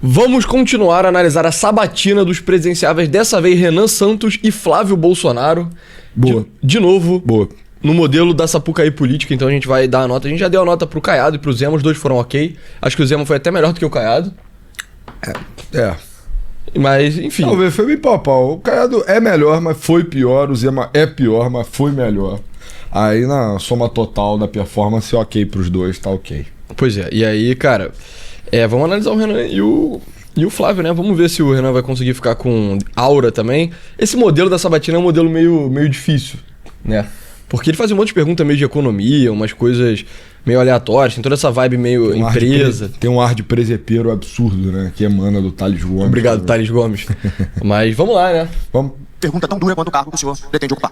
Vamos continuar a analisar a sabatina dos presidenciáveis, dessa vez Renan Santos e Flávio Bolsonaro. Boa. De novo, Boa. no modelo da Sapucaí política, então a gente vai dar a nota. A gente já deu a nota pro Caiado e pro Zema, os dois foram ok. Acho que o Zema foi até melhor do que o Caiado. Mas, enfim. Talvez foi bem pau a pau. O Caiado é melhor, mas foi pior. O Zema é pior, mas foi melhor. Aí na soma total da performance, ok pros dois, tá ok. Pois é, e aí, cara, vamos analisar o Renan e o Flávio, né? Vamos ver se o Renan vai conseguir ficar com aura também. Esse modelo da sabatina é um modelo meio difícil, né? Porque ele faz um monte de perguntas meio de economia, umas coisas meio aleatórias, tem toda essa vibe meio empresa. Tem um ar de presepeiro absurdo, né? Que emana do Thales Gomes. Obrigado, Thales Gomes. Mas vamos lá, né? Vamos. Pergunta tão dura quanto o cargo que o senhor pretende ocupar.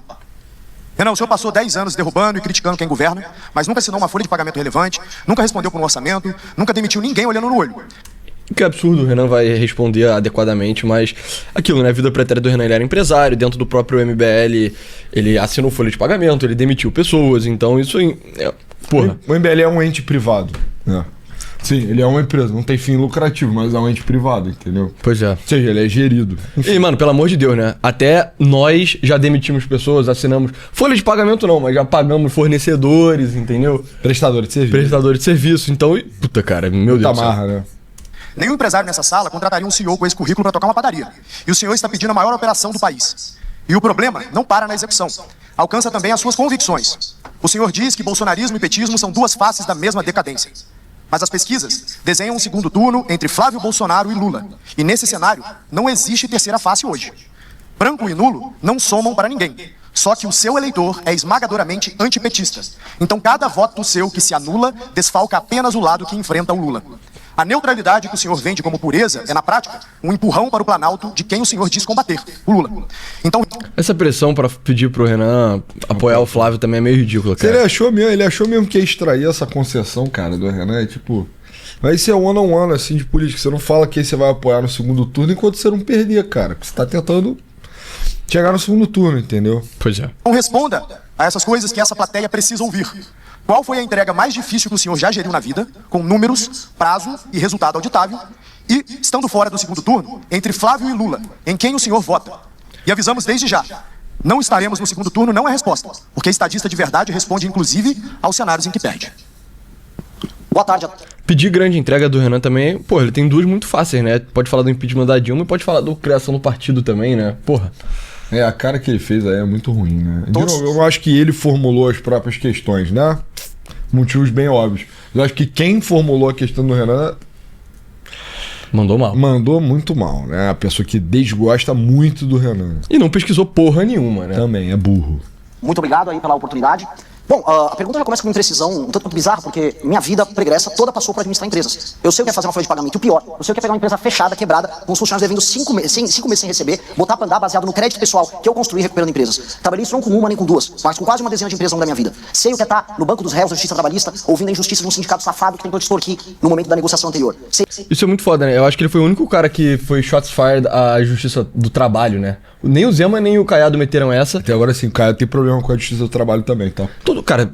Renan, o senhor passou 10 anos derrubando e criticando quem governa, mas nunca assinou uma folha de pagamento relevante, nunca respondeu por um orçamento, nunca demitiu ninguém olhando no olho. Que absurdo, o Renan vai responder adequadamente, mas aquilo, né? A vida pretérita do Renan, ele era empresário, dentro do próprio MBL, ele assinou folha de pagamento, ele demitiu pessoas, então isso porra. O MBL é um ente privado, né? Sim, ele é uma empresa, não tem fim lucrativo, mas é um ente privado, entendeu? Pois é. Ou seja, ele é gerido. E, mano, pelo amor de Deus, né? Até nós já demitimos pessoas, assinamos folha de pagamento não, mas já pagamos fornecedores, entendeu? Prestador de serviço. Prestador de serviço, então, puta, cara, meu Deus do céu. Amarra, né? Nenhum empresário nessa sala contrataria um CEO com esse currículo para tocar uma padaria. E o senhor está pedindo a maior operação do país. E o problema não para na execução. Alcança também as suas convicções. O senhor diz que bolsonarismo e petismo são duas faces da mesma decadência. Mas as pesquisas desenham um segundo turno entre Flávio Bolsonaro e Lula. E nesse cenário, não existe terceira face hoje. Branco e nulo não somam para ninguém. Só que o seu eleitor é esmagadoramente antipetista. Então cada voto seu que se anula desfalca apenas o lado que enfrenta o Lula. A neutralidade que o senhor vende como pureza é, na prática, um empurrão para o Planalto de quem o senhor diz combater, o Lula. Então... Essa pressão pra pedir pro Renan apoiar o Flávio também é meio ridícula, cara. Ele achou mesmo que ia extrair essa concessão, cara, do Renan. É tipo... Mas isso é one-on-one, assim, de política. Você não fala que você vai apoiar no segundo turno enquanto você não perder, cara. Você tá tentando chegar no segundo turno, entendeu? Pois é. Então responda a essas coisas que essa plateia precisa ouvir. Qual foi a entrega mais difícil que o senhor já geriu na vida, com números, prazo e resultado auditável, e, estando fora do segundo turno, entre Flávio e Lula, em quem o senhor vota? E avisamos desde já, não estaremos no segundo turno não é resposta, porque estadista de verdade responde inclusive aos cenários em que perde. Boa tarde. Pedir grande entrega do Renan também, pô, ele tem duas muito fáceis, né? Pode falar do impeachment da Dilma e pode falar da criação do partido também, né? Porra. A cara que ele fez aí é muito ruim, né? De novo, eu acho que ele formulou as próprias questões, né? Motivos bem óbvios. Eu acho que quem formulou a questão do Renan... Mandou mal. Mandou muito mal, né? A pessoa que desgosta muito do Renan. E não pesquisou porra nenhuma, né? Também, é burro. Muito obrigado aí pela oportunidade. Bom, a pergunta já começa com uma imprecisão um tanto quanto bizarra, porque minha vida pregressa toda passou por administrar empresas. Eu sei o que é fazer uma folha de pagamento, e o pior, eu sei o que é pegar uma empresa fechada, quebrada, com os funcionários devendo 5 meses sem receber, botar pra andar baseado no crédito pessoal que eu construí recuperando empresas. Trabalhei isso não com uma nem com duas, mas com quase uma dezena de empresas ao longo da minha vida. Sei o que é estar no banco dos réus da justiça trabalhista, ouvindo a injustiça de um sindicato safado que tentou te extorquir no momento da negociação anterior. Isso é muito foda, né? Eu acho que ele foi o único cara que foi shots fired à justiça do trabalho, né? Nem o Zema nem o Caiado meteram essa. Até agora sim, o Caiado tem problema com a justiça do trabalho também, tá?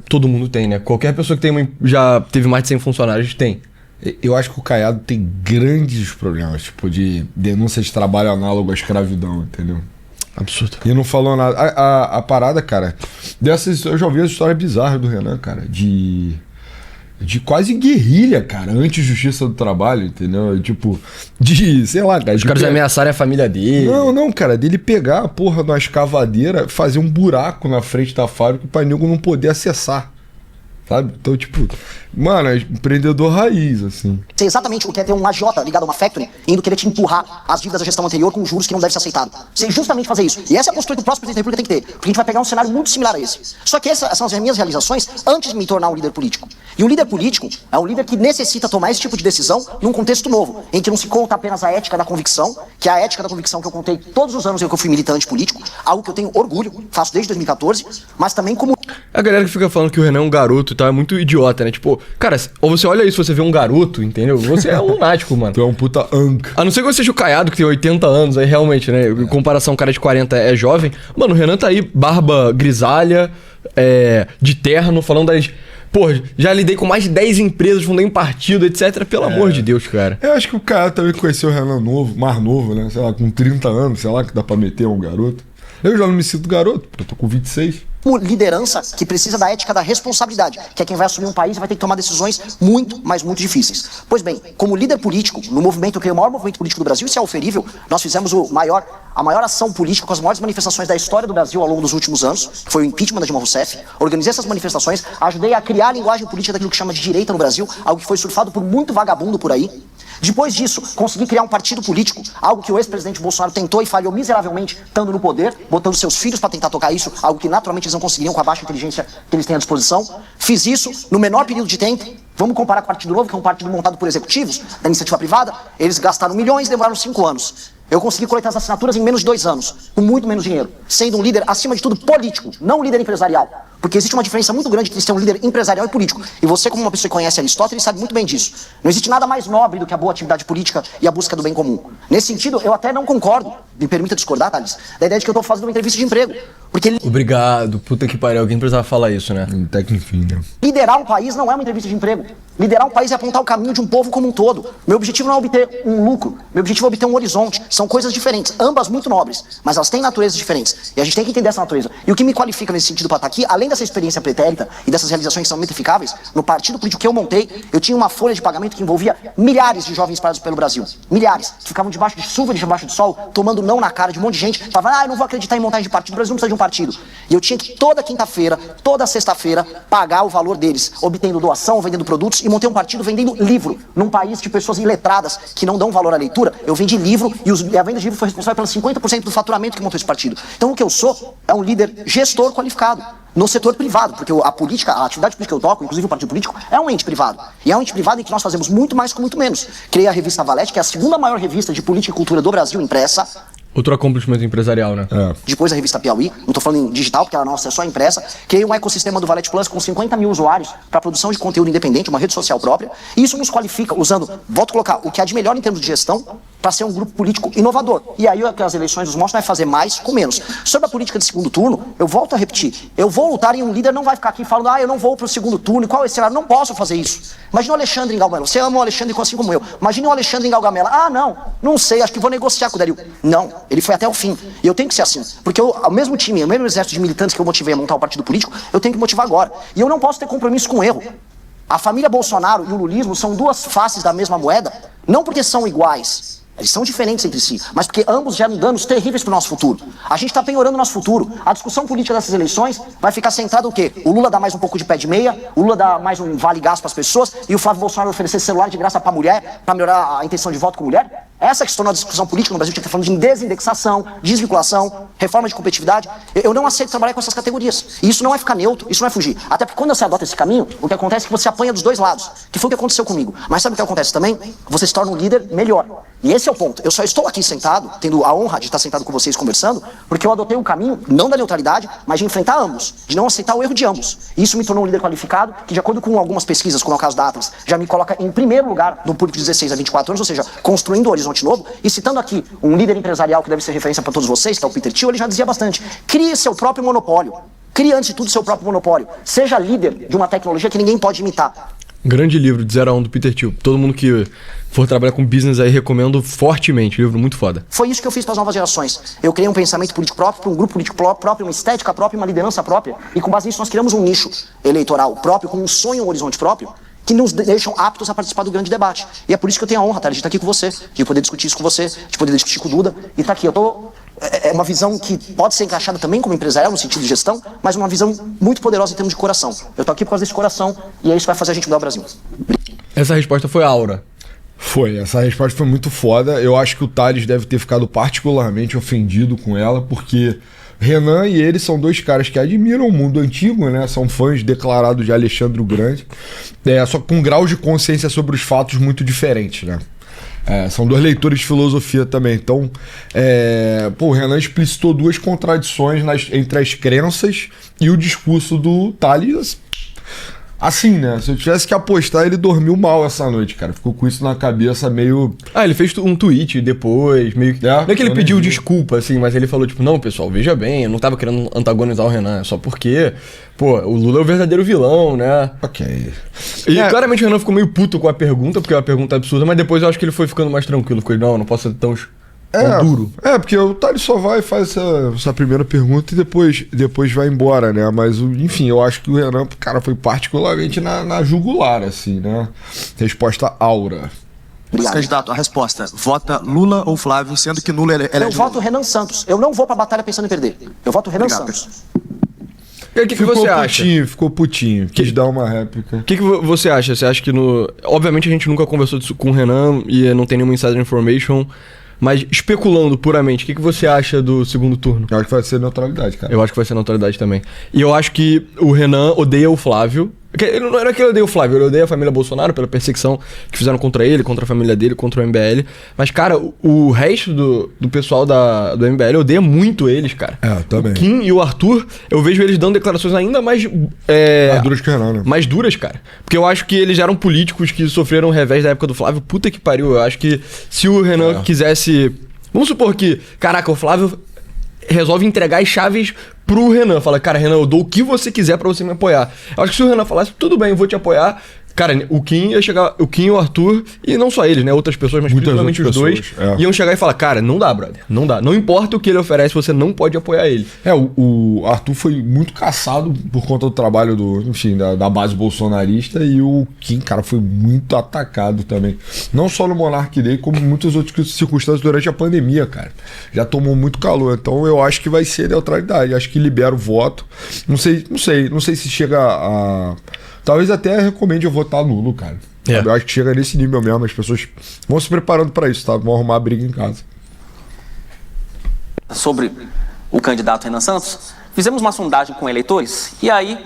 Todo mundo tem, né? Qualquer pessoa que já teve mais de 100 funcionários tem. Eu acho que o Caiado tem grandes problemas, tipo, de denúncia de trabalho análogo à escravidão, entendeu? Absurdo. E não falou nada. A parada, cara, eu já ouvi as histórias bizarras do Renan, cara, de quase guerrilha, cara, anti-justiça do trabalho, entendeu? Tipo, sei lá, cara. Os caras ameaçarem a família dele. Não, cara, dele pegar a porra de uma escavadeira, fazer um buraco na frente da fábrica pra nego não poder acessar. Sabe? Então, tipo, mano, é empreendedor raiz, assim. Sei exatamente o que é ter um agiota ligado a uma factory indo querer te empurrar as dívidas da gestão anterior com juros que não deve ser aceitado. Sei justamente fazer isso. E essa é a postura que o próximo presidente da República tem que ter. Porque a gente vai pegar um cenário muito similar a esse. Só que essas são as minhas realizações antes de me tornar um líder político. E um líder político é um líder que necessita tomar esse tipo de decisão num contexto novo, em que não se conta apenas a ética da convicção, que é a ética da convicção que eu contei todos os anos em que eu fui militante político, algo que eu tenho orgulho, faço desde 2014, mas também como... A galera que fica falando que o Renan é um garoto e tal é muito idiota, né? Tipo, cara, ou você olha isso, você vê um garoto, entendeu? Você é um lunático, mano. Tu é um puta anca. A não ser que você seja o Caiado, que tem 80 anos, aí realmente, né? Em comparação, um cara de 40 é jovem. Mano, o Renan tá aí, barba grisalha, de terno, falando das Pô, já lidei com mais de 10 empresas, fundei um partido, etc. Pelo amor de Deus, cara. Eu acho que o cara também conheceu o Renan novo, mais novo, né? Sei lá, com 30 anos, sei lá, que dá pra meter um garoto. Eu já não me sinto garoto, porque eu tô com 26. Como liderança que precisa da ética da responsabilidade, que é quem vai assumir um país e vai ter que tomar decisões muito, mas muito difíceis. Pois bem, como líder político, no movimento, eu criei o maior movimento político do Brasil, isso é oferível, nós fizemos a maior ação política com as maiores manifestações da história do Brasil ao longo dos últimos anos, que foi o impeachment da Dilma Rousseff. Organizei essas manifestações, ajudei a criar a linguagem política daquilo que chama de direita no Brasil, algo que foi surfado por muito vagabundo por aí. Depois disso, consegui criar um partido político, algo que o ex-presidente Bolsonaro tentou e falhou miseravelmente, estando no poder, botando seus filhos para tentar tocar isso, algo que naturalmente eles não conseguiriam com a baixa inteligência que eles têm à disposição. Fiz isso no menor período de tempo. Vamos comparar com o Partido Novo, que é um partido montado por executivos da iniciativa privada. Eles gastaram milhões e demoraram 5 anos. Eu consegui coletar as assinaturas em menos de 2 anos, com muito menos dinheiro, sendo um líder, acima de tudo, político, não um líder empresarial. Porque existe uma diferença muito grande entre ser um líder empresarial e político. E você, como uma pessoa que conhece Aristóteles, sabe muito bem disso. Não existe nada mais nobre do que a boa atividade política e a busca do bem comum. Nesse sentido, eu até não concordo, me permita discordar, Thales, da ideia de que eu estou fazendo uma entrevista de emprego. Porque Obrigado, puta que pariu. Alguém precisava falar isso, né? Até que enfim, né? liderar um país não é uma entrevista de emprego. Liderar um país é apontar o caminho de um povo como um todo. Meu objetivo não é obter um lucro. Meu objetivo é obter um horizonte. São coisas diferentes, ambas muito nobres, mas elas têm naturezas diferentes. E a gente tem que entender essa natureza. E o que me qualifica nesse sentido para estar aqui, além dessa experiência pretérita e dessas realizações que são muito eficáveis, no partido político que eu montei, eu tinha uma folha de pagamento que envolvia milhares de jovens espalhados pelo Brasil. Milhares. Que ficavam debaixo de chuva, debaixo do sol, tomando não na cara de um monte de gente. Falavam, eu não vou acreditar em montagem de partido. O Brasil não precisa de um partido. E eu tinha que toda quinta-feira, toda sexta-feira, pagar o valor deles, obtendo doação, vendendo produtos, e montei um partido vendendo livro. Num país de pessoas iletradas que não dão valor à leitura, eu vendi livro e a venda de livro foi responsável pelos 50% do faturamento que montou esse partido. Então o que eu sou é um líder gestor qualificado no setor privado, porque a política, a atividade política que eu toco, inclusive o partido político, é um ente privado. E é um ente privado em que nós fazemos muito mais com muito menos. Criei a revista Valete, que é a segunda maior revista de política e cultura do Brasil impressa. Outro acontecimento empresarial, né? Depois a revista Piauí, não estou falando em digital, porque a nossa é só impressa. Criei um ecossistema do Valete Plus com 50 mil usuários para produção de conteúdo independente, uma rede social própria. E isso nos qualifica usando, volto a colocar, o que há de melhor em termos de gestão para ser um grupo político inovador. E aí o que as eleições nos mostram é fazer mais com menos. Sobre a política de segundo turno, eu volto a repetir. Eu vou lutar e um líder não vai ficar aqui falando, eu não vou para o segundo turno, e qual é esse cenário? Não posso fazer isso. Imagina o Alexandre em Galgamela. Você ama o Alexandre assim como eu. Imagina o Alexandre em Galgamela. Não sei, acho que vou negociar com o Dario. Não, ele foi até o fim. E eu tenho que ser assim. Porque o mesmo time, o mesmo exército de militantes que eu motivei a montar o partido político, eu tenho que motivar agora. E eu não posso ter compromisso com o erro. A família Bolsonaro e o lulismo são duas faces da mesma moeda, não porque são iguais. Eles são diferentes entre si, mas porque ambos geram danos terríveis para o nosso futuro. A gente está penhorando o nosso futuro. A discussão política dessas eleições vai ficar centrada no quê? O Lula dá mais um pouco de pé de meia, o Lula dá mais um vale-gás para as pessoas e o Flávio Bolsonaro oferecer celular de graça para mulher, para melhorar a intenção de voto com mulher? Essa que se tornou a discussão política no Brasil, que está falando de desindexação, desvinculação, reforma de competitividade. Eu não aceito trabalhar com essas categorias. E isso não é ficar neutro, isso não é fugir. Até porque quando você adota esse caminho, o que acontece é que você apanha dos dois lados, que foi o que aconteceu comigo. Mas sabe o que acontece também? Você se torna um líder melhor. E esse é o ponto. Eu só estou aqui sentado, tendo a honra de estar sentado com vocês conversando, porque eu adotei um caminho, não da neutralidade, mas de enfrentar ambos, de não aceitar o erro de ambos. E isso me tornou um líder qualificado, que de acordo com algumas pesquisas, como é o caso da Atlas, já me coloca em primeiro lugar no público de 16 a 24 anos, ou seja, construindo um horizonte novo. E citando aqui um líder empresarial que deve ser referência para todos vocês, que é o Peter Thiel, ele já dizia bastante: crie seu próprio monopólio. Crie antes de tudo seu próprio monopólio. Seja líder de uma tecnologia que ninguém pode imitar. Grande livro, de 0 a 1, do Peter Thiel. Todo mundo que for trabalhar com business aí, recomendo fortemente. Livro muito foda. Foi isso que eu fiz para as novas gerações. Eu criei um pensamento político próprio, um grupo político próprio, uma estética própria, uma liderança própria. E com base nisso nós criamos um nicho eleitoral próprio, com um sonho, um horizonte próprio, que nos deixam aptos a participar do grande debate. E é por isso que eu tenho a honra, tá, de estar aqui com você, de poder discutir isso com você, de poder discutir com o Duda. E tá aqui, é uma visão que pode ser encaixada também como empresarial, no sentido de gestão, mas uma visão muito poderosa em termos de coração. Eu tô aqui por causa desse coração e é isso que vai fazer a gente mudar o Brasil. Essa resposta foi aura. Foi, essa resposta foi muito foda. Eu acho que o Thales deve ter ficado particularmente ofendido com ela, porque Renan e ele são dois caras que admiram o mundo antigo, né? São fãs declarados de Alexandre o Grande, só com graus de consciência sobre os fatos muito diferentes, né? São dois leitores de filosofia também. Então, o Renan explicitou duas contradições entre as crenças e o discurso do Thales Assim, né? Se eu tivesse que apostar, ele dormiu mal essa noite, cara. Ficou com isso na cabeça meio... Ah, ele fez um tweet depois, meio que... Não é que ele pediu desculpa, assim, mas ele falou, tipo, não, pessoal, veja bem, eu não tava querendo antagonizar o Renan, só porque, pô, o Lula é o verdadeiro vilão, né? Ok. E claramente o Renan ficou meio puto com a pergunta, porque é uma pergunta absurda, mas depois eu acho que ele foi ficando mais tranquilo. Ficou, não posso ser tão duro. Porque o Thales só vai e faz essa primeira pergunta e depois vai embora, né? Mas, enfim, eu acho que o Renan, cara, foi particularmente na jugular, assim, né? Resposta aura. Obrigado. Candidato, a resposta: vota Lula ou Flávio, sendo que Lula Eu voto Renan Santos. Eu não vou pra batalha pensando em perder. Eu voto Renan Santos. E aí, o que você acha? Ficou putinho. Quis dar uma réplica. O que você acha? Você acha que Obviamente a gente nunca conversou disso com o Renan e não tem nenhuma insider information, mas especulando puramente, o que você acha do segundo turno? Eu acho que vai ser neutralidade, cara. Eu acho que vai ser neutralidade também. E eu acho que o Renan odeia o Flávio. Ele não era que ele odeia o Flávio, ele odeia a família Bolsonaro pela perseguição que fizeram contra ele, contra a família dele, contra o MBL. Mas, cara, o resto do pessoal do MBL odeia muito eles, cara. Também. O Kim e o Arthur, eu vejo eles dando declarações ainda mais... mais duras que o Renan, né? Mais duras, cara. Porque eu acho que eles eram políticos que sofreram o revés da época do Flávio. Puta que pariu. Eu acho que se o Renan quisesse... Vamos supor que, caraca, o Flávio resolve entregar as chaves pro Renan. Fala, cara, Renan, eu dou o que você quiser pra você me apoiar. Eu acho que se o Renan falasse, tudo bem, eu vou te apoiar... Cara, o Kim ia chegar, o Kim e o Arthur, e não só eles, né? Outras pessoas, mas principalmente os dois, iam chegar e falar, cara, não dá, brother. Não dá. Não importa o que ele oferece, você não pode apoiar ele. O Arthur foi muito caçado por conta do trabalho da base bolsonarista, e o Kim, cara, foi muito atacado também. Não só no Monarch Day, como em muitas outras circunstâncias durante a pandemia, cara. Já tomou muito calor. Então eu acho que vai ser neutralidade. Acho que libera o voto. Não sei se chega a... Talvez até recomende eu votar nulo, cara. Eu acho que chega nesse nível mesmo. As pessoas vão se preparando pra isso, tá? Vão arrumar a briga em casa. Sobre o candidato Renan Santos, fizemos uma sondagem com eleitores e aí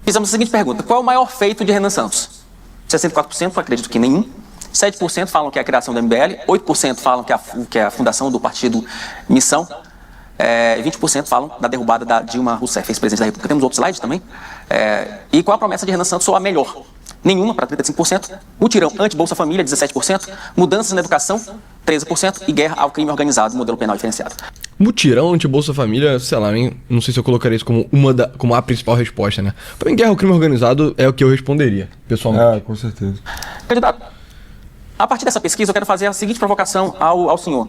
fizemos a seguinte pergunta: qual é o maior feito de Renan Santos? 64% acredito que nenhum, 7% falam que é a criação do MBL, 8% falam que é a fundação do partido Missão, 20% falam da derrubada da Dilma Rousseff, ex-presidente da República. Temos outros slides também. E qual a promessa de Renan Santos ou a melhor? Nenhuma, para 35%. Mutirão anti-Bolsa Família, 17%. Mudanças na educação, 13%. E guerra ao crime organizado, modelo penal diferenciado. Mutirão anti-Bolsa Família, sei lá, não sei se eu colocaria isso como a principal resposta, né? Pra mim, guerra ao crime organizado é o que eu responderia, pessoalmente. Com certeza. Candidato, a partir dessa pesquisa eu quero fazer a seguinte provocação ao senhor.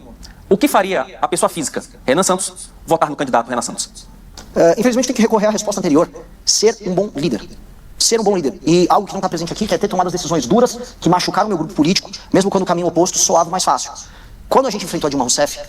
O que faria a pessoa física, Renan Santos, votar no candidato Renan Santos? Infelizmente tem que recorrer à resposta anterior. Ser um bom líder. Ser um bom líder. E algo que não está presente aqui, que é ter tomado as decisões duras que machucaram o meu grupo político, mesmo quando o caminho oposto soava mais fácil. Quando a gente enfrentou a Dilma Rousseff,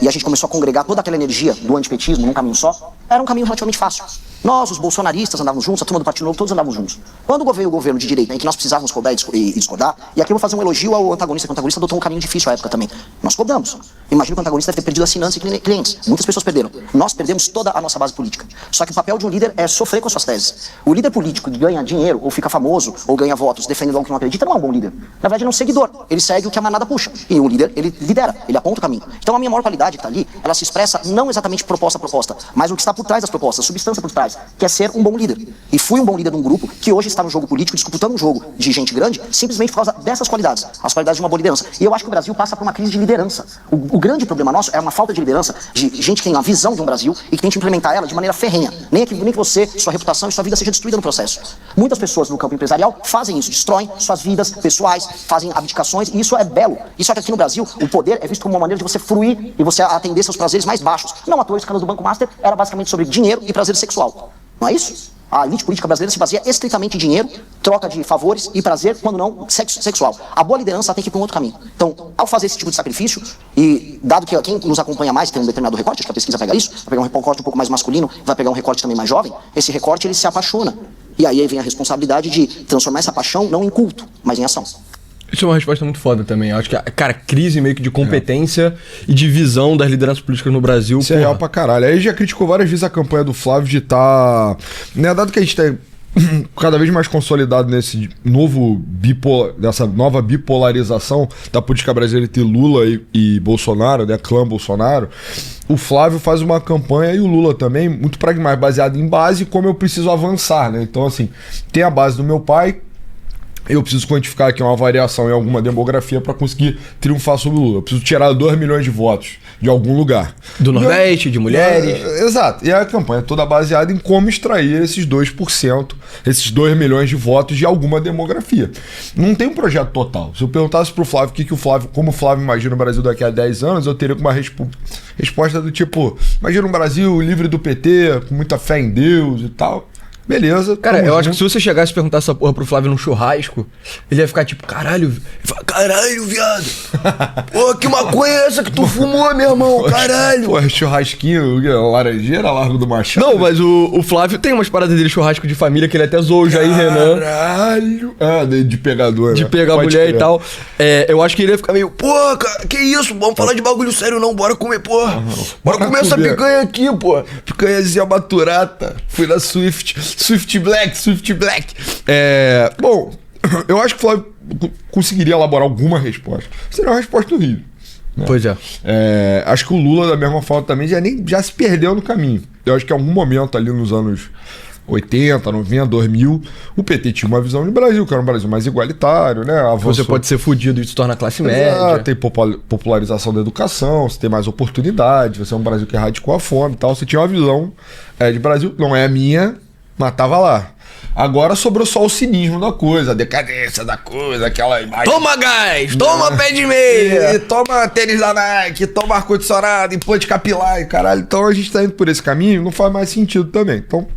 e a gente começou a congregar toda aquela energia do antipetismo num caminho só, era um caminho relativamente fácil. Nós, os bolsonaristas, andávamos juntos, a turma do Partido Novo, todos andávamos juntos. Quando veio o governo de direita, em que nós precisávamos cobrar e discordar, e aqui eu vou fazer um elogio ao antagonista, que o antagonista adotou um caminho difícil à época também. Nós cobramos. Imagino que o antagonista deve ter perdido assinantes e clientes. Muitas pessoas perderam. Nós perdemos toda a nossa base política. Só que o papel de um líder é sofrer com as suas teses. O líder político que ganha dinheiro, ou fica famoso, ou ganha votos defendendo algo que não acredita, não é um bom líder. Na verdade, ele é um seguidor. Ele segue o que a manada puxa. E o líder, ele lidera, ele aponta o caminho. Então a minha maior qualidade que está ali, ela se expressa não exatamente proposta a proposta, mas o que está por trás das propostas, a substância por trás, que é ser um bom líder. E fui um bom líder de um grupo que hoje está no jogo político, disputando um jogo de gente grande, simplesmente por causa dessas qualidades, as qualidades de uma boa liderança. E eu acho que o Brasil passa por uma crise de liderança. O grande problema nosso é uma falta de liderança, de gente que tem uma visão de um Brasil e que tenta implementar ela de maneira ferrenha. Nem que você, sua reputação e sua vida seja destruída no processo. Muitas pessoas no campo empresarial fazem isso, destroem suas vidas pessoais, fazem abdicações, e isso é belo. Isso é que aqui no Brasil, o poder é visto como uma maneira de você fruir e você atender seus prazeres mais baixos. Não à toa, o escândalo do Banco Master era basicamente sobre dinheiro e prazer sexual. Não é isso? A elite política brasileira se baseia estritamente em dinheiro, troca de favores e prazer, quando não sexo sexual. A boa liderança tem que ir para um outro caminho. Então, ao fazer esse tipo de sacrifício, e dado que quem nos acompanha mais tem um determinado recorte, acho que a pesquisa pega isso, vai pegar um recorte um pouco mais masculino, vai pegar um recorte também mais jovem, esse recorte ele se apaixona. E aí vem a responsabilidade de transformar essa paixão não em culto, mas em ação. Isso é uma resposta muito foda também. Eu acho que, cara, crise meio que de competência e de visão das lideranças políticas no Brasil. Isso é real pra caralho. Aí já criticou várias vezes a campanha do Flávio de estar... Né, dado que a gente tá cada vez mais consolidado nesse dessa nova bipolarização da política brasileira entre Lula e Bolsonaro, né, clã Bolsonaro, o Flávio faz uma campanha e o Lula também, muito pragmática, baseada em base e como eu preciso avançar, né? Então, assim, tem a base do meu pai, eu preciso quantificar aqui uma variação em alguma demografia para conseguir triunfar sobre o Lula. Eu preciso tirar 2 milhões de votos de algum lugar. Do Nordeste, de mulheres. Exato. E a campanha é toda baseada em como extrair esses 2%, esses 2 milhões de votos de alguma demografia. Não tem um projeto total. Se eu perguntasse pro Flávio como o Flávio imagina o Brasil daqui a 10 anos, eu teria uma resposta do tipo, imagina um Brasil livre do PT, com muita fé em Deus e tal. Beleza. Cara, eu acho que se você chegasse e perguntar essa porra pro Flávio num churrasco, ele ia ficar tipo, caralho, viado. Pô, que maconha é essa que tu fumou, meu irmão? Caralho. Pô, churrasquinho, Laranjeira, Largo do Machado. Não, mas o Flávio tem umas paradas dele, churrasco de família, que ele até zoou o Jair Renan. Caralho. Ah, de pegador, de né? pegar a Pode mulher crer. e tal. Eu acho que ele ia ficar meio, pô, cara, que isso? Vamos falar de bagulho sério não, bora comer, porra. Bora comer essa picanha aqui, pô. Picanhazinha maturata. Fui na Swift Black. Bom, eu acho que o Flávio conseguiria elaborar alguma resposta. Seria uma resposta do Rio. Né? Pois é. Acho que o Lula, da mesma forma, também já se perdeu no caminho. Eu acho que em algum momento ali nos anos 80, 90, 2000, o PT tinha uma visão de Brasil, que era um Brasil mais igualitário, né? Avançou. Você pode ser fudido e se torna classe Exato, média. tem popularização da educação, você tem mais oportunidade, você é um Brasil que erradicou a fome e tal. Você tinha uma visão de Brasil, não é a minha, mas tava lá. Agora sobrou só o cinismo da coisa, a decadência da coisa, aquela imagem. Toma gás, toma pé de meia. E toma tênis da Nike, toma ar-condicionado, implante capilar e caralho. Então a gente tá indo por esse caminho, não faz mais sentido também. Então,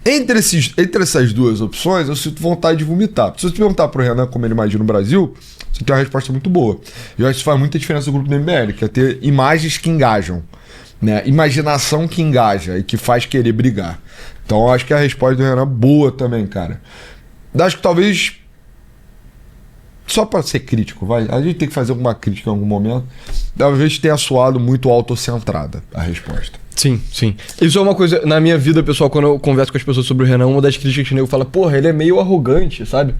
entre essas duas opções, eu sinto vontade de vomitar. Se você perguntar pro Renan como ele imagina o Brasil, você tem uma resposta muito boa. Eu acho que isso faz muita diferença no grupo do MBL, que é ter imagens que engajam, né? Imaginação que engaja e que faz querer brigar. Então eu acho que a resposta do Renan é boa também, cara. Acho que talvez, só para ser crítico, a gente tem que fazer alguma crítica em algum momento, talvez tenha soado muito autocentrada a resposta. Sim, sim. Isso é uma coisa, na minha vida, pessoal, quando eu converso com as pessoas sobre o Renan, uma das críticas que o nego fala, porra, ele é meio arrogante, sabe?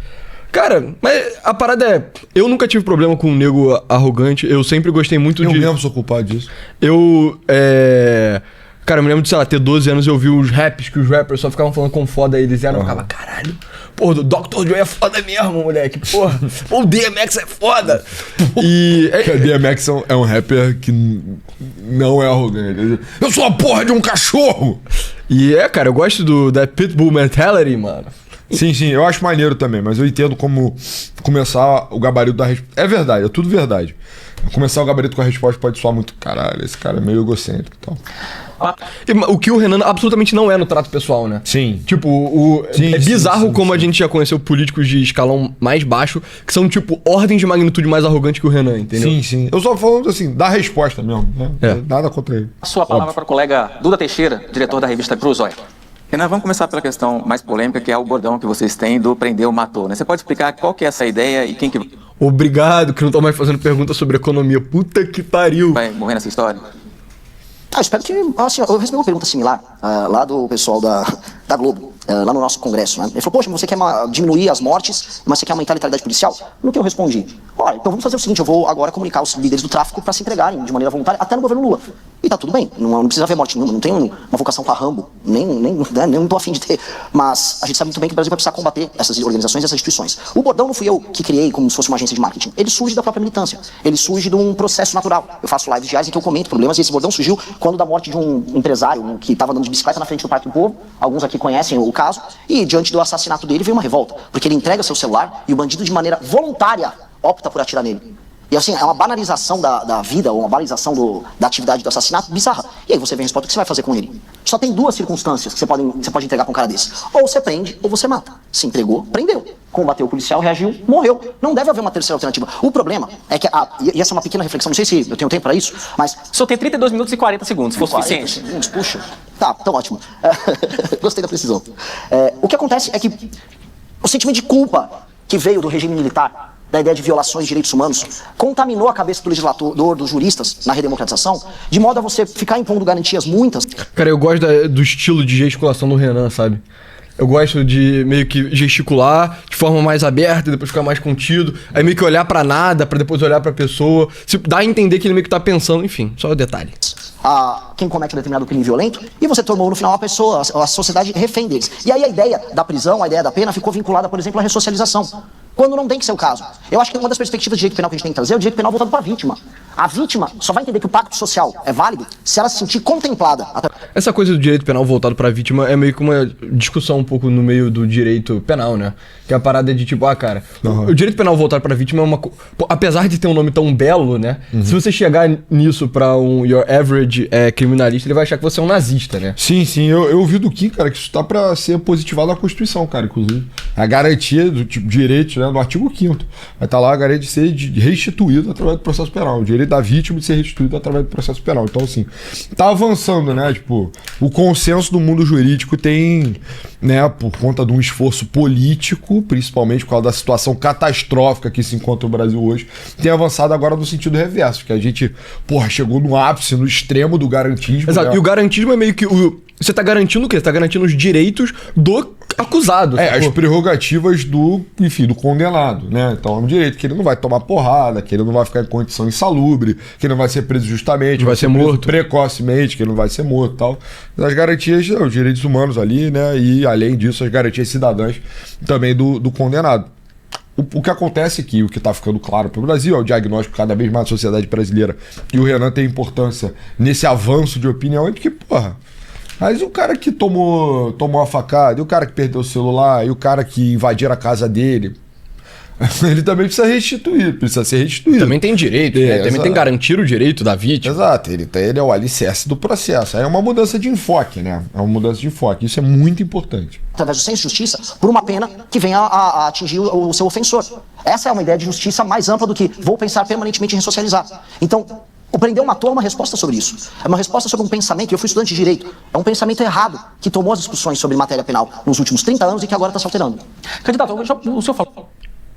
Cara, mas a parada é, eu nunca tive problema com um nego arrogante, eu sempre gostei muito Eu de... mesmo sou culpado disso. Cara, eu me lembro de, sei lá, ter 12 anos e eu vi os raps que os rappers só ficavam falando com foda eles eram, eu ficava, caralho, porra, o Dr. Dre é foda mesmo, moleque, porra, o DMX é foda. Porque DMX é um rapper que não é arrogante. Eu sou a porra de um cachorro! E cara, eu gosto da Pitbull mentality, mano. Sim, eu acho maneiro também, mas eu entendo como começar o gabarito da resposta. É verdade, é tudo verdade. Começar o gabarito com a resposta pode soar muito, caralho, esse cara é meio egocêntrico e tal. O que o Renan absolutamente não é no trato pessoal, né? Sim. Tipo, Sim, é bizarro sim, como a gente já conheceu políticos de escalão mais baixo, que são, tipo, ordens de magnitude mais arrogantes que o Renan, entendeu? Sim. Eu só falando assim, da resposta mesmo, né? Nada contra ele. A sua palavra para o colega Duda Teixeira, diretor da revista Cruz, olha. Renan, vamos começar pela questão mais polêmica, que é o bordão que vocês têm do prendeu, matou, né? Você pode explicar qual que é essa ideia e quem que Obrigado, que não tô mais fazendo pergunta sobre economia. Puta que pariu. vai morrer nessa história? Eu espero que... Assim, eu recebi uma pergunta similar lá do pessoal da Globo, lá no nosso congresso, né? Ele falou, poxa, você quer diminuir as mortes, mas você quer aumentar a letalidade policial? No que eu respondi, olha, então vamos fazer o seguinte, eu vou agora comunicar os líderes do tráfico para se entregarem de maneira voluntária, até no governo Lula. E tá tudo bem, não precisa haver morte nenhuma, não tem uma vocação pra Rambo, nem tô afim de ter. Mas a gente sabe muito bem que o Brasil vai precisar combater essas organizações e essas instituições. O bordão não fui eu que criei como se fosse uma agência de marketing. Ele surge da própria militância. Ele surge de um processo natural. Eu faço lives diárias em que eu comento problemas e esse bordão surgiu quando da morte de um empresário que estava andando de bicicleta na frente do Parque do Povo. Alguns aqui conhecem o caso. E diante do assassinato dele veio uma revolta. Porque ele entrega seu celular e o bandido de maneira voluntária opta por atirar nele. E assim, é uma banalização da vida, ou uma banalização da atividade do assassinato bizarra. E aí você vem e responde, o que você vai fazer com ele? Só tem duas circunstâncias que você pode entregar com um cara desse. Ou você prende, ou você mata. Se entregou, prendeu. Combateu o policial, reagiu, morreu. Não deve haver uma terceira alternativa. O problema é que, e essa é uma pequena reflexão, não sei se eu tenho tempo para isso, mas... O senhor tem 32 minutos e 40 segundos, se for 40 suficiente. segundos, puxa. Tá, então ótimo. Gostei da precisão. O que acontece é que o sentimento de culpa que veio do regime militar, da ideia de violações de direitos humanos, contaminou a cabeça do legislador, dos juristas, na redemocratização, de modo a você ficar impondo garantias muitas. Cara, eu gosto do estilo de gesticulação do Renan, sabe? Eu gosto de meio que gesticular de forma mais aberta e depois ficar mais contido. Aí meio que olhar pra nada, pra depois olhar pra pessoa. Dá a entender que ele meio que tá pensando, enfim, só o detalhe. a quem comete um determinado crime violento e você tornou no final a pessoa, a sociedade refém deles. E aí a ideia da prisão, a ideia da pena ficou vinculada, por exemplo, à ressocialização, quando não tem que ser o caso. Eu acho que uma das perspectivas de direito penal que a gente tem que trazer é o direito penal voltado para a vítima. A vítima só vai entender que o pacto social é válido se ela se sentir contemplada. Essa coisa do direito penal voltado pra vítima é meio que uma discussão um pouco no meio do direito penal, né? Que a parada é de tipo, cara, o direito penal voltado pra vítima é uma... Apesar de ter um nome tão belo, né? Se você chegar nisso pra um your average criminalista, ele vai achar que você é um nazista, né? Sim, eu ouvi do Kim, cara, que isso tá pra ser positivado na Constituição, cara, inclusive. A garantia do tipo direito, né, no artigo 5º. Vai estar lá a garantia de ser restituído através do processo penal. O direito da vítima de ser restituído através do processo penal. Então, assim, tá avançando, né? Tipo, o consenso do mundo jurídico tem, né, por conta de um esforço político, principalmente por causa da situação catastrófica que se encontra o Brasil hoje, tem avançado agora no sentido reverso, que a gente, chegou no ápice, no extremo do garantismo. Exato, né? e o garantismo é meio que você tá garantindo o quê? Você tá garantindo os direitos do acusado. As prerrogativas do condenado, né? Então é um direito que ele não vai tomar porrada, que ele não vai ficar em condição insalubre, que ele não vai ser preso justamente, vai ser preso morto precocemente, que ele não vai ser morto e tal. As garantias, os direitos humanos ali, né? E além disso, as garantias cidadãs também do condenado. O que acontece aqui, o que está ficando claro para o Brasil, é o diagnóstico cada vez mais da sociedade brasileira, e o Renan tem importância nesse avanço de opinião, é de que, mas o cara que tomou a facada, e o cara que perdeu o celular, e o cara que invadiram a casa dele, ele também precisa ser restituído. Também tem direito, né? Também tem que garantir o direito da vítima. Exato, ele é o alicerce do processo. Aí é uma mudança de enfoque, né? É uma mudança de enfoque. Isso é muito importante. Através do senso de justiça, por uma pena que venha a atingir o seu ofensor. Essa é uma ideia de justiça mais ampla do que vou pensar permanentemente em ressocializar. Então, o Prendeu Matou é uma resposta sobre isso. É uma resposta sobre um pensamento, e eu fui estudante de direito, é um pensamento errado que tomou as discussões sobre matéria penal nos últimos 30 anos e que agora está se alterando. Candidato, o senhor falou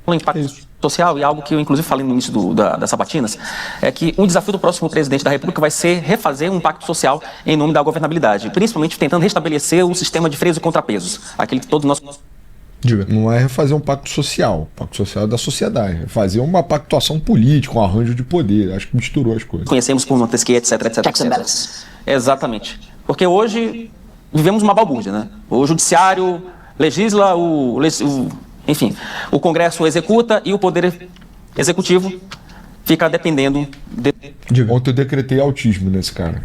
em impacto social, e algo que eu inclusive falei no início das sabatinas, é que um desafio do próximo presidente da República vai ser refazer um pacto social em nome da governabilidade, principalmente tentando restabelecer o sistema de freios e contrapesos, aquele que todos nós... Diga. Não é refazer um pacto social. O pacto social é da sociedade. É fazer uma pactuação política, um arranjo de poder. Acho que misturou as coisas. Conhecemos por Montesquieu, etc, etc, Checks and etc. balances. Exatamente. Porque hoje vivemos uma balbúrdia, né? O judiciário legisla, enfim, o Congresso executa e o Poder Executivo fica dependendo Ontem eu decretei autismo nesse cara.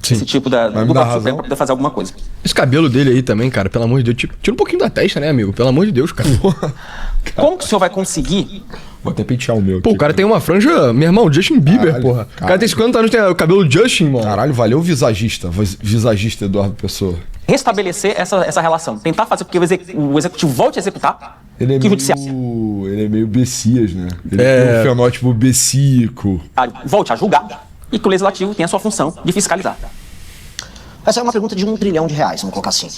desse tipo do Pacto Supremo para poder fazer alguma coisa. Esse cabelo dele aí também, cara, pelo amor de Deus, tira um pouquinho da testa, né, amigo? Pelo amor de Deus, cara. Como que o senhor vai conseguir... Vou até pentear o meu. Pô, o cara tem uma franja, meu irmão, Justin Bieber, Caralho, porra. O cara tem 50 anos, tem o cabelo Justin, mano. Caralho, valeu visagista. Visagista Eduardo Pessoa. restabelecer essa relação, tentar fazer com que o executivo volte a executar Ele é, que o judiciário meio Bessias, né? Ele tem um fenótipo bessíaco. volte a julgar e que o legislativo tenha a sua função de fiscalizar. Essa é uma pergunta de R$1 trilhão, vamos colocar assim.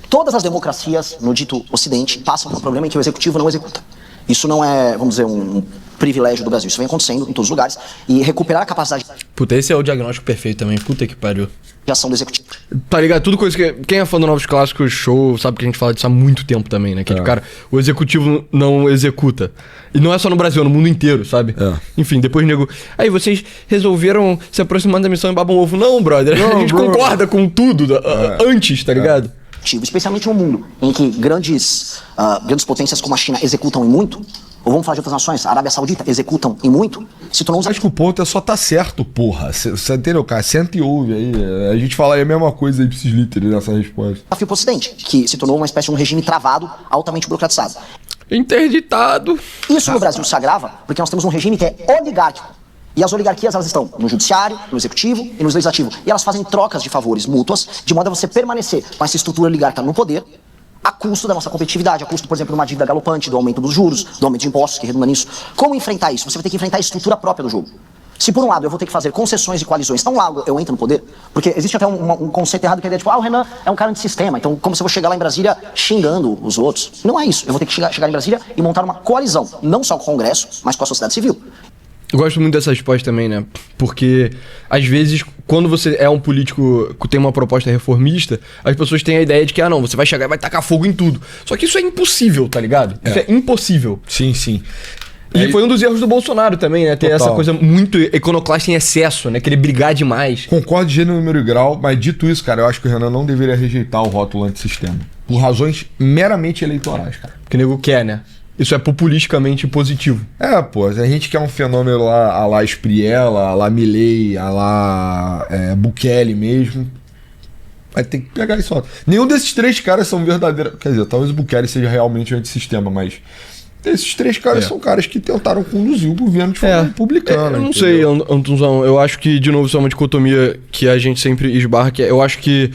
Todas as democracias no dito Ocidente passam por um problema em que o executivo não executa. Isso não é, vamos dizer, um privilégio do Brasil. Isso vem acontecendo em todos os lugares. E recuperar a capacidade Puta, esse é o diagnóstico perfeito também. Puta que pariu. de ação do executivo. Tá ligado? Tudo coisa que... Quem é fã do Novos Clássicos Show sabe que a gente fala disso há muito tempo também, né? Que, cara, o executivo não executa. E não é só no Brasil, é no mundo inteiro, sabe? Enfim, depois nego... Aí vocês resolveram se aproximar da missão em Babam Ovo. Não, brother. A gente concorda com tudo antes, tá ligado? Especialmente num mundo em que grandes potências como a China executam em muito, ou vamos falar de outras nações, a Arábia Saudita executam em muito, se tornou... Acho que o ponto é só tá certo, porra. Você entendeu, cara? Senta e ouve aí. A gente fala aí a mesma coisa aí pra esses líderes nessa resposta. desafio pro Ocidente, que se tornou uma espécie de um regime travado, altamente burocratizado. Interditado. Isso no Brasil se agrava porque nós temos um regime que é oligárquico. E as oligarquias, elas estão no judiciário, no executivo e no legislativo. E elas fazem trocas de favores mútuas, de modo a você permanecer com essa estrutura oligárquica no poder, a custo da nossa competitividade, a custo, por exemplo, de uma dívida galopante, do aumento dos juros, do aumento de impostos que redunda nisso. Como enfrentar isso? Você vai ter que enfrentar a estrutura própria do jogo. Se por um lado eu vou ter que fazer concessões e coalizões, tão lá eu entro no poder, porque existe até um conceito errado que é a ideia de, o Renan é um cara antissistema, então como se eu vou chegar lá em Brasília xingando os outros. Não é isso. Eu vou ter que chegar em Brasília e montar uma coalizão, não só com o Congresso, mas com a sociedade civil. Eu gosto muito dessa resposta também, né? Porque, às vezes, quando você é um político que tem uma proposta reformista, as pessoas têm a ideia de que, não, você vai chegar e vai tacar fogo em tudo. Só que isso é impossível, tá ligado? Isso é impossível. Sim, sim. E foi um dos erros do Bolsonaro também, né? Ter Total. essa coisa muito iconoclasta em excesso, né? Querer brigar demais. Concordo de gênero, número e grau, mas dito isso, cara, eu acho que o Renan não deveria rejeitar o rótulo antissistema. Por razões meramente eleitorais, cara. Que o nego quer, né? Isso é populisticamente positivo. Pô, a gente quer um fenômeno lá, a lá Espriella, a lá Milei, a lá Bukele mesmo. Vai ter que pegar isso. Ó. Nenhum desses três caras são verdadeiros. Quer dizer, talvez o Bukele seja realmente antissistema, mas esses três caras são caras que tentaram conduzir o governo de forma republicana. Eu não sei, Antunzão. Eu acho que, de novo, isso é uma dicotomia que a gente sempre esbarra, que eu acho que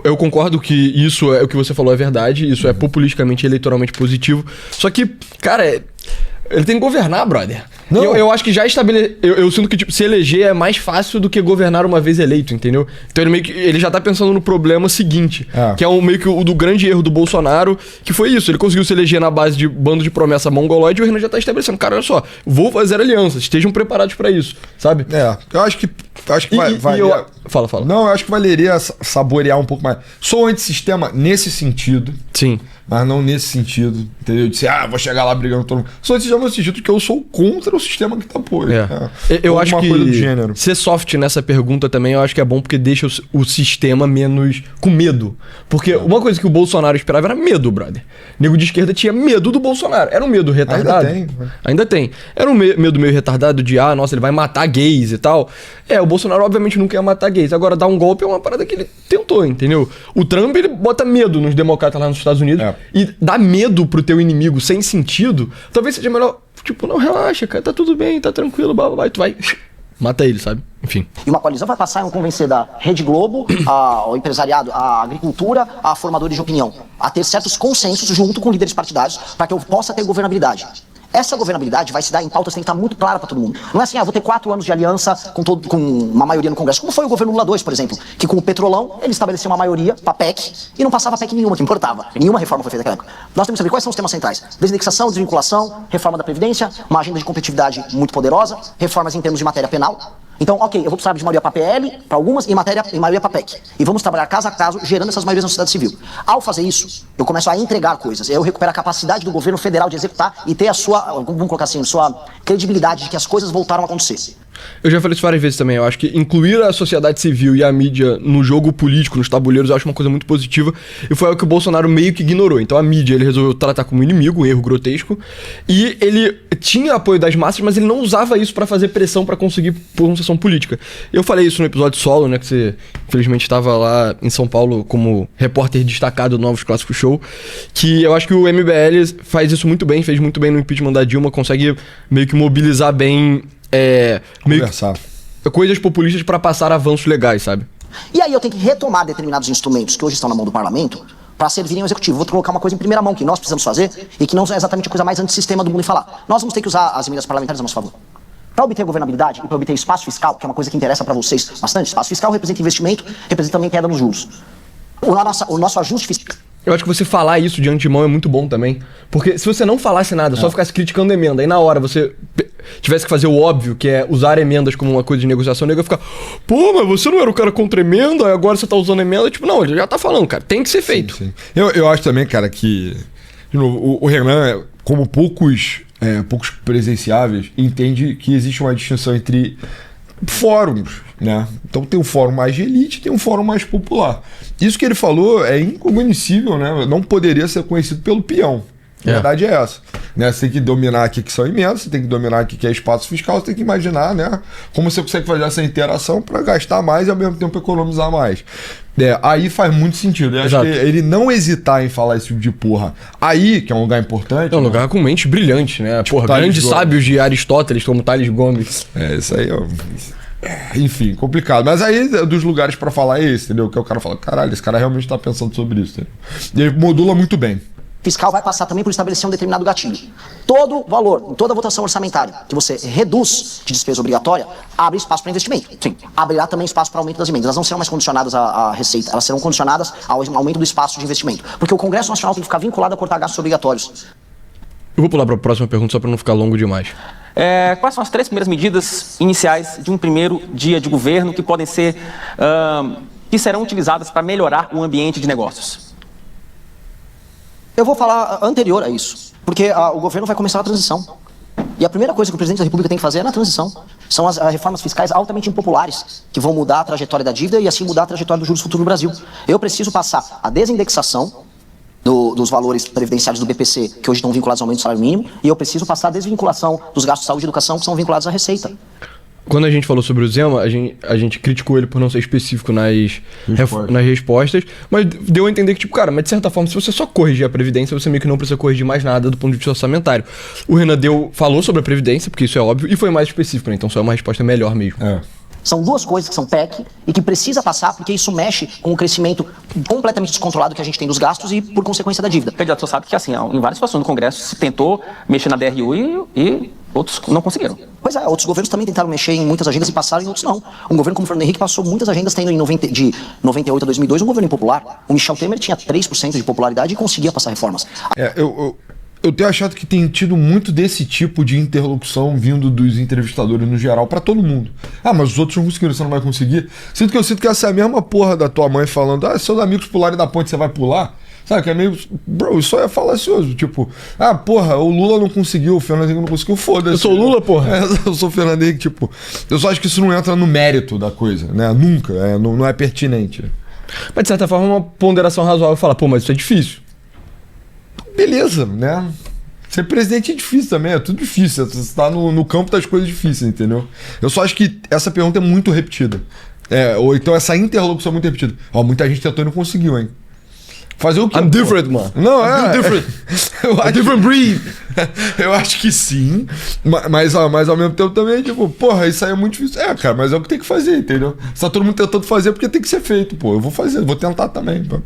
eu concordo que isso é o que você falou, é verdade. Isso é populisticamente e eleitoralmente positivo. Só que, cara, ele tem que governar, brother. Não. Eu acho que já eu sinto que tipo, se eleger é mais fácil do que governar uma vez eleito, entendeu? Então ele já tá pensando no problema seguinte, que é meio que o do grande erro do Bolsonaro, que foi isso. Ele conseguiu se eleger na base de bando de promessa mongoloide e o Renan já tá estabelecendo. Cara, olha só, vou fazer alianças, estejam preparados pra isso, sabe? Eu acho que Fala. Não, eu acho que valeria saborear um pouco mais. Sou antissistema nesse sentido. Sim. Mas não nesse sentido, entendeu? De ser, vou chegar lá brigando com todo mundo. Sou antissistema nesse sentido que eu sou contra o sistema que tá posto. Eu acho que coisa do gênero. ser soft nessa pergunta também eu acho que é bom porque deixa o sistema menos com medo. Porque uma coisa que o Bolsonaro esperava era medo, brother. Nego de esquerda tinha medo do Bolsonaro. Era um medo retardado. Ainda tem. Era um medo meio retardado de, nossa, ele vai matar gays e tal. O Bolsonaro obviamente nunca ia matar gays. Agora, dar um golpe é uma parada que ele tentou, entendeu? O Trump, ele bota medo nos democratas lá nos Estados Unidos. E dá medo pro teu inimigo sem sentido, talvez seja melhor, tipo, não, relaxa, cara, tá tudo bem, tá tranquilo, blá, tu vai, mata ele, sabe? Enfim. E uma coalizão vai passar a convencer da Rede Globo, ao empresariado, à agricultura, a formadores de opinião, a ter certos consensos junto com líderes partidários para que eu possa ter governabilidade. Essa governabilidade vai se dar em pautas que tem que estar muito clara para todo mundo. Não é assim, vou ter 4 anos de aliança com uma maioria no Congresso. Como foi o governo Lula 2, por exemplo, que com o Petrolão, ele estabeleceu uma maioria para PEC e não passava PEC nenhuma, que importava. Nenhuma reforma foi feita naquela época. Nós temos que saber quais são os temas centrais. Desindexação, desvinculação, reforma da Previdência, uma agenda de competitividade muito poderosa, reformas em termos de matéria penal. Então, ok, eu vou precisar de maioria para PL, para algumas, e maioria para PEC. E vamos trabalhar caso a caso, gerando essas maiorias na sociedade civil. Ao fazer isso, eu começo a entregar coisas. Eu recupero a capacidade do governo federal de executar e ter a sua, vamos colocar assim, sua credibilidade de que as coisas voltaram a acontecer. Eu já falei isso várias vezes também. Eu acho que incluir a sociedade civil e a mídia no jogo político, nos tabuleiros, eu acho uma coisa muito positiva. E foi algo que o Bolsonaro meio que ignorou. Então a mídia ele resolveu tratar como inimigo, um erro grotesco. E ele tinha apoio das massas, mas ele não usava isso pra fazer pressão pra conseguir posição política. Eu falei isso no episódio solo, né? Que você infelizmente estava lá em São Paulo como repórter destacado do Novos Clássicos Show. Que eu acho que o MBL faz isso muito bem, fez muito bem no impeachment da Dilma, consegue meio que mobilizar bem. Coisas populistas pra passar avanços legais, sabe? E aí eu tenho que retomar determinados instrumentos que hoje estão na mão do parlamento para servirem ao executivo. Vou colocar uma coisa em primeira mão que nós precisamos fazer e que não é exatamente a coisa mais antissistema do mundo em falar. Nós vamos ter que usar as emendas parlamentares a nosso favor. Para obter governabilidade e para obter espaço fiscal, que é uma coisa que interessa para vocês bastante, espaço fiscal representa investimento, representa também queda nos juros. O nosso ajuste fiscal... Eu acho que você falar isso de antemão é muito bom também. Porque se você não falasse nada, só ficasse criticando a emenda, e na hora você tivesse que fazer o óbvio, que é usar emendas como uma coisa de negociação, o nego ia ficar, pô, mas você não era o cara contra emenda, agora você tá usando emenda. Tipo, não, ele já tá falando, cara, tem que ser feito. Sim. Eu acho também, cara, que de novo, o Renan, como poucos presenciáveis, entende que existe uma distinção entre fóruns, né? Então tem um fórum mais de elite, tem um fórum mais popular. Isso que ele falou é incognoscível, né? Não poderia ser conhecido pelo peão. A verdade é essa. Né? Você tem que dominar aqui que são emendas, você tem que dominar aqui que é espaço fiscal, você tem que imaginar, né, como você consegue fazer essa interação para gastar mais e ao mesmo tempo economizar mais. Aí faz muito sentido. Eu acho que ele não hesitar em falar esse tipo de porra. Aí, que é um lugar importante. É um lugar com mente brilhante, né? Tipo, grandes sábios de Aristóteles, como Tales Gomes. Isso aí enfim, complicado. Mas aí, dos lugares pra falar é esse, entendeu? Que o cara fala, caralho, esse cara realmente tá pensando sobre isso. Entendeu? E ele modula muito bem. Fiscal vai passar também por estabelecer um determinado gatilho. Todo valor, em toda votação orçamentária que você reduz de despesa obrigatória, abre espaço para investimento. Sim. Abrirá também espaço para aumento das emendas. Elas não serão mais condicionadas à receita, elas serão condicionadas ao aumento do espaço de investimento. Porque o Congresso Nacional tem que ficar vinculado a cortar gastos obrigatórios. Eu vou pular para a próxima pergunta só para não ficar longo demais. Quais são as 3 primeiras medidas iniciais de um primeiro dia de governo que podem ser, que serão utilizadas para melhorar o ambiente de negócios? Eu vou falar anterior a isso, porque o governo vai começar a transição. E a primeira coisa que o presidente da República tem que fazer é na transição. São as reformas fiscais altamente impopulares, que vão mudar a trajetória da dívida e assim mudar a trajetória dos juros futuros no Brasil. Eu preciso passar a desindexação dos valores previdenciários do BPC, que hoje estão vinculados ao aumento do salário mínimo, e eu preciso passar a desvinculação dos gastos de saúde e educação, que são vinculados à receita. Quando a gente falou sobre o Zema, a gente criticou ele por não ser específico nas respostas, mas deu a entender que, tipo, cara, mas de certa forma, se você só corrigir a Previdência, você meio que não precisa corrigir mais nada do ponto de vista orçamentário. O Renan falou sobre a Previdência, porque isso é óbvio, e foi mais específico, né? Então só é uma resposta melhor mesmo. São duas coisas que são PEC e que precisa passar porque isso mexe com o crescimento completamente descontrolado que a gente tem dos gastos e, por consequência, da dívida. O candidato só sabe que, assim, em várias situações no Congresso se tentou mexer na DRU e outros não conseguiram. Pois é, outros governos também tentaram mexer em muitas agendas e passaram, em outros não. Um governo como o Fernando Henrique passou muitas agendas tendo de 98 a 2002 um governo impopular. O Michel Temer tinha 3% de popularidade e conseguia passar reformas. Eu tenho achado que tem tido muito desse tipo de interlocução vindo dos entrevistadores no geral pra todo mundo. Ah, mas os outros não conseguiram, você não vai conseguir. Sinto que essa é a mesma porra da tua mãe falando, seus amigos pularem da ponte, você vai pular. Sabe, que é meio... Bro, isso é falacioso. Tipo, porra, o Lula não conseguiu, o Fernando Henrique não conseguiu, foda-se. Eu sou o Lula, porra. Eu sou o Fernando Henrique, tipo... Eu só acho que isso não entra no mérito da coisa, né? Nunca, não é pertinente. Mas, de certa forma, é uma ponderação razoável falar, pô, mas isso é difícil. Beleza, né? Ser presidente é difícil também, é tudo difícil. Você tá no campo das coisas difíceis, entendeu? Eu só acho que essa pergunta é muito repetida. Ou então essa interlocução é muito repetida. Muita gente tentou e não conseguiu, hein? Fazer o quê? I'm different, man. Não, I'm different. Different breed. Eu acho que sim. Mas ao mesmo tempo também, tipo, porra, isso aí é muito difícil. Cara, mas é o que tem que fazer, entendeu? Se tá todo mundo tentando fazer, porque tem que ser feito, pô. Eu vou fazer, vou tentar também, pô.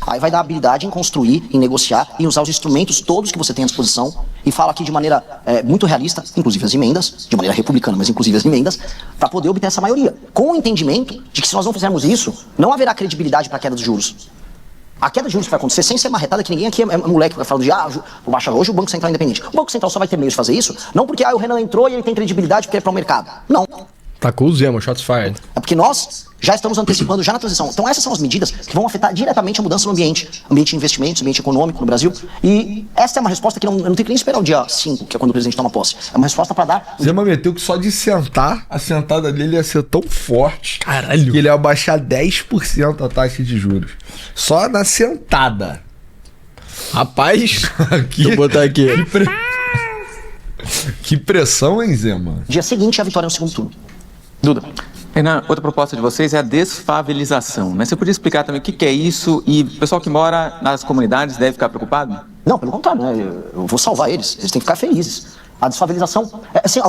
Aí vai dar habilidade em construir, em negociar, em usar os instrumentos todos que você tem à disposição. E falo aqui de maneira muito realista, inclusive as emendas, de maneira republicana, mas inclusive as emendas, para poder obter essa maioria. Com o entendimento de que se nós não fizermos isso, não haverá credibilidade para a queda dos juros. A queda de juros que vai acontecer sem ser marretada, que ninguém aqui é moleque que vai falar baixa hoje o Banco Central é independente. O Banco Central só vai ter meios de fazer isso, não porque o Renan entrou e ele tem credibilidade porque é para o mercado. Não. Tacou o Zema, shots fired. É porque nós já estamos antecipando já na transição. Então essas são as medidas que vão afetar diretamente a mudança no ambiente de investimentos, ambiente econômico no Brasil. E essa é uma resposta que eu não tenho que nem esperar o dia 5, que é quando o presidente toma posse. É uma resposta para dar... Zema meteu que só de sentar, a sentada dele ia ser tão forte, caralho, que ele ia baixar 10% a taxa de juros. Só na sentada. Rapaz, deixa eu botar aqui. Que pressão, hein, Zema? Dia seguinte, a vitória no segundo turno. Duda. Renan, outra proposta de vocês é a desfavelização, né? Você podia explicar também o que é isso e o pessoal que mora nas comunidades deve ficar preocupado? Não, pelo contrário, né? Eu vou salvar eles. Eles têm que ficar felizes. A desfavelização... assim,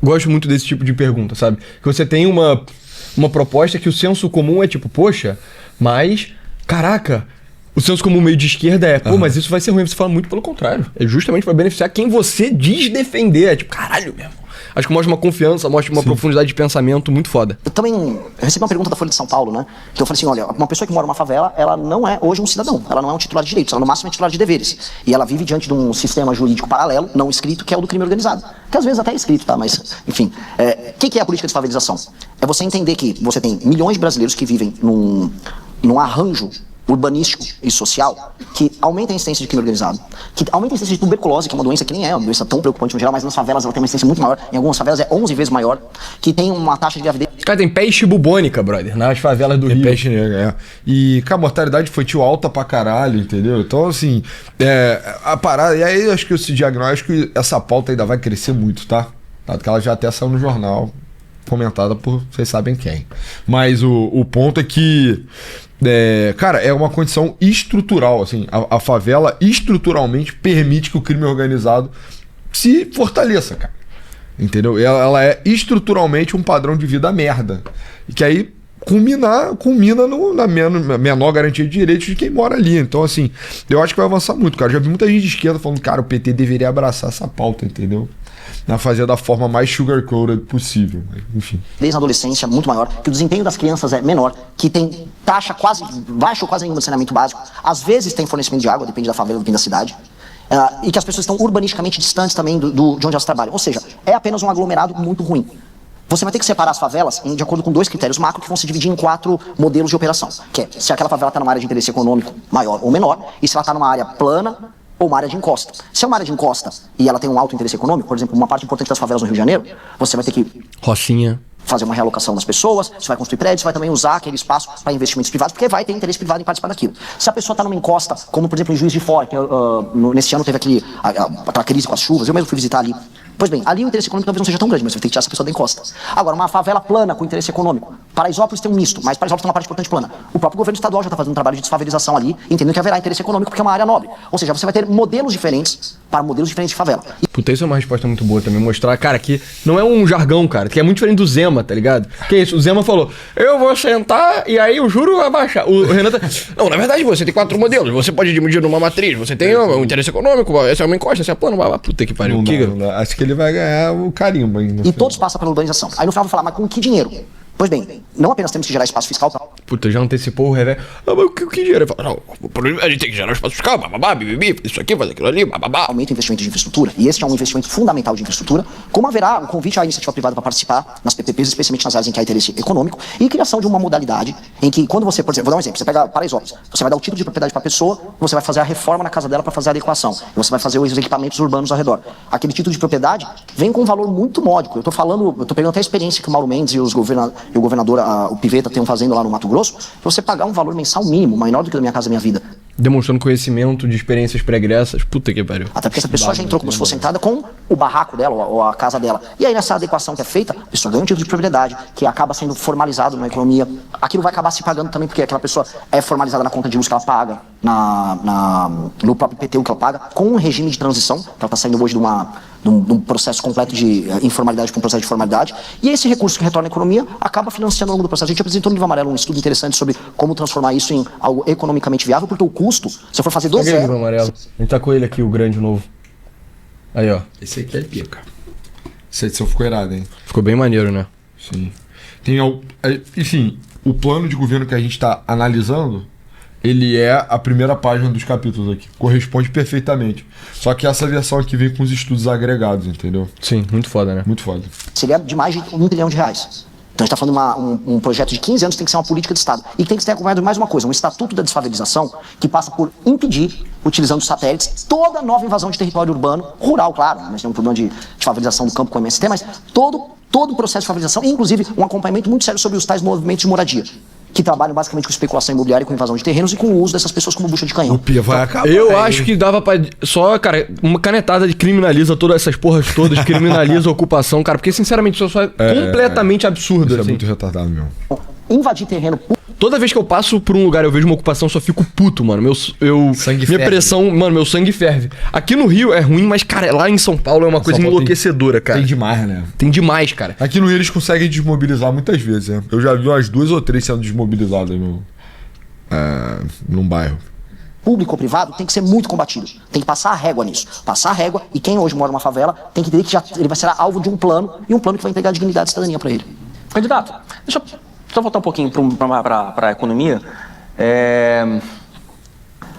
Gosto muito desse tipo de pergunta, sabe? Que você tem uma proposta que o senso comum é tipo, poxa, mas, caraca, o senso comum meio de esquerda é, pô, mas isso vai ser ruim. Você fala muito pelo contrário. É justamente para beneficiar quem você diz defender. É tipo, caralho mesmo. Acho que mostra uma confiança, mostra uma profundidade de pensamento muito foda. Eu também recebi uma pergunta da Folha de São Paulo, né? Que eu falei assim, olha, uma pessoa que mora numa favela, ela não é hoje um cidadão. Ela não é um titular de direitos, ela no máximo é titular de deveres. E ela vive diante de um sistema jurídico paralelo, não escrito, que é o do crime organizado. Que às vezes até é escrito, tá? Mas, enfim. O que é a política de desfavelização? É você entender que você tem milhões de brasileiros que vivem num arranjo urbanístico e social que aumenta a incidência de crime organizado, que aumenta a incidência de tuberculose, que é uma doença que nem é uma doença tão preocupante no geral, mas nas favelas ela tem uma incidência muito maior, em algumas favelas é 11 vezes maior, que tem uma taxa de gravidez... Cara, tem peste bubônica, brother, nas favelas do Rio. Peste negra, E, cara, a mortalidade infantil alta pra caralho, entendeu? Então, assim, a parada... E aí, eu acho que esse diagnóstico, essa pauta ainda vai crescer muito, tá? Porque ela já até saiu no jornal, comentada por vocês sabem quem. Mas o ponto é que... cara, é uma condição estrutural, assim, a favela estruturalmente permite que o crime organizado se fortaleça, cara, entendeu? Ela é estruturalmente um padrão de vida merda, e que aí culmina na menor garantia de direitos de quem mora ali. Então, assim, eu acho que vai avançar muito, cara. Já vi muita gente de esquerda falando, cara, o PT deveria abraçar essa pauta, entendeu? Fazer da forma mais sugar-coated possível. Enfim. Desde a adolescência, muito maior, que o desempenho das crianças é menor, que tem taxa baixa ou quase nenhuma de saneamento básico, às vezes tem fornecimento de água, depende da favela, depende da cidade, e que as pessoas estão urbanisticamente distantes também de onde elas trabalham. Ou seja, é apenas um aglomerado muito ruim. Você vai ter que separar as favelas de acordo com 2 critérios macro que vão se dividir em 4 modelos de operação. Que é se aquela favela está numa área de interesse econômico maior ou menor e se ela está numa área plana ou uma área de encosta. Se é uma área de encosta e ela tem um alto interesse econômico, por exemplo, uma parte importante das favelas no Rio de Janeiro, você vai ter que Rocinha. fazer uma realocação das pessoas, você vai construir prédios, você vai também usar aquele espaço para investimentos privados, porque vai ter interesse privado em participar daquilo. Se a pessoa está numa encosta, como por exemplo em Juiz de Fora, que nesse ano teve aquela crise com as chuvas, eu mesmo fui visitar ali. Pois bem, ali o interesse econômico talvez não seja tão grande, mas você vai ter que tirar essa pessoa da encosta. Agora, uma favela plana com interesse econômico. Paraisópolis tem um misto, mas Paraisópolis tem uma parte importante plana. O próprio governo estadual já está fazendo um trabalho de desfavelização ali, entendendo que haverá interesse econômico porque é uma área nobre. Ou seja, você vai ter modelos diferentes para modelos diferentes de favela. Puta, isso é uma resposta muito boa também. Mostrar, cara, que não é um jargão, cara, que é muito diferente do Zema, tá ligado? Que é isso, o Zema falou, eu vou sentar e aí o juro vai baixar. O Renan tá... Não, na verdade você tem 4 modelos, você pode dividir numa matriz, você tem um interesse econômico, essa é uma encosta, essa é plano, puta que pariu. Não dá. Acho que ele vai ganhar o carimbo ainda. E todos passam pela urbanização. Aí no final vai falar, mas com que dinheiro? Pois bem, não apenas temos que gerar espaço fiscal para... Puta, já antecipou o revés. Ah, mas o que dinheiro? Fala, não, a gente tem que gerar espaço fiscal, bababá, bibibi, isso aqui, faz aquilo ali, bababá. Aumenta o investimento de infraestrutura, e esse é um investimento fundamental de infraestrutura, como haverá um convite à iniciativa privada para participar nas PPPs, especialmente nas áreas em que há interesse econômico, e criação de uma modalidade em que, quando você, por exemplo, vou dar um exemplo, você pega Paraisópolis, você vai dar o título de propriedade para a pessoa, você vai fazer a reforma na casa dela para fazer a adequação, e você vai fazer os equipamentos urbanos ao redor. Aquele título de propriedade vem com um valor muito módico. Eu tô pegando até a experiência que o Mauro Mendes e o governador, o Piveta, estão fazendo lá no Mato Grosso, você pagar um valor mensal mínimo, menor do que da Minha Casa Minha Vida. Demonstrando conhecimento de experiências pregressas. Puta que pariu. Até porque essa pessoa já entrou como se fosse entrada com o barraco dela, ou a casa dela. E aí nessa adequação que é feita, a pessoa ganha um título de propriedade, que acaba sendo formalizado na economia. Aquilo vai acabar se pagando também, porque aquela pessoa é formalizada na conta de luz que ela paga, no próprio IPTU que ela paga, com um regime de transição, que ela está saindo hoje de um processo completo de informalidade para um processo de formalidade. E esse recurso que retorna à economia acaba financiando ao longo do processo. A gente apresentou no Livro Amarelo um estudo interessante sobre como transformar isso em algo economicamente viável, porque o custo, se eu for fazer do Livro zero... Amarelo. A gente tá com ele aqui, o grande novo. Aí, ó. Esse aqui é pica. Essa edição ficou irada, hein? Ficou bem maneiro, né? Sim. Enfim, o plano de governo que a gente tá analisando, ele é a primeira página dos capítulos aqui. Corresponde perfeitamente. Só que essa versão aqui vem com os estudos agregados, entendeu? Sim, muito foda, né? Muito foda. Seria de mais de R$1 bilhão. Então a gente está falando de um projeto de 15 anos que tem que ser uma política de Estado. E que tem que ter acompanhado mais uma coisa, um estatuto da desfavelização que passa por impedir, utilizando os satélites, toda nova invasão de território urbano, rural, claro, mas tem um problema de favelização do campo com o MST, mas todo o processo de favelização, e inclusive um acompanhamento muito sério sobre os tais movimentos de moradia, que trabalham basicamente com especulação imobiliária, com invasão de terrenos e com o uso dessas pessoas como bucha de canhão. O Pia vai acabar. Eu acho que dava pra... Só, cara, uma canetada de criminaliza todas essas porras todas, criminaliza a ocupação, cara, porque sinceramente isso é completamente absurdo. Isso assim. é muito retardado mesmo. Invadir terreno... Toda vez que eu passo por um lugar e eu vejo uma ocupação, eu só fico puto, mano. Sangue minha ferve. pressão, mano, meu sangue ferve. Aqui no Rio é ruim, mas, cara, lá em São Paulo é uma coisa enlouquecedora, cara. Tem demais, né? Tem demais, cara. Aqui no Rio eles conseguem desmobilizar muitas vezes, né? Eu já vi umas 2 ou 3 sendo desmobilizadas num bairro. Público ou privado tem que ser muito combatido. Tem que passar a régua nisso. Passar a régua, e quem hoje mora numa favela tem que entender que ele vai ser alvo de um plano, e um plano que vai entregar dignidade e cidadania pra ele. Candidato, deixa eu só voltar um pouquinho para a economia.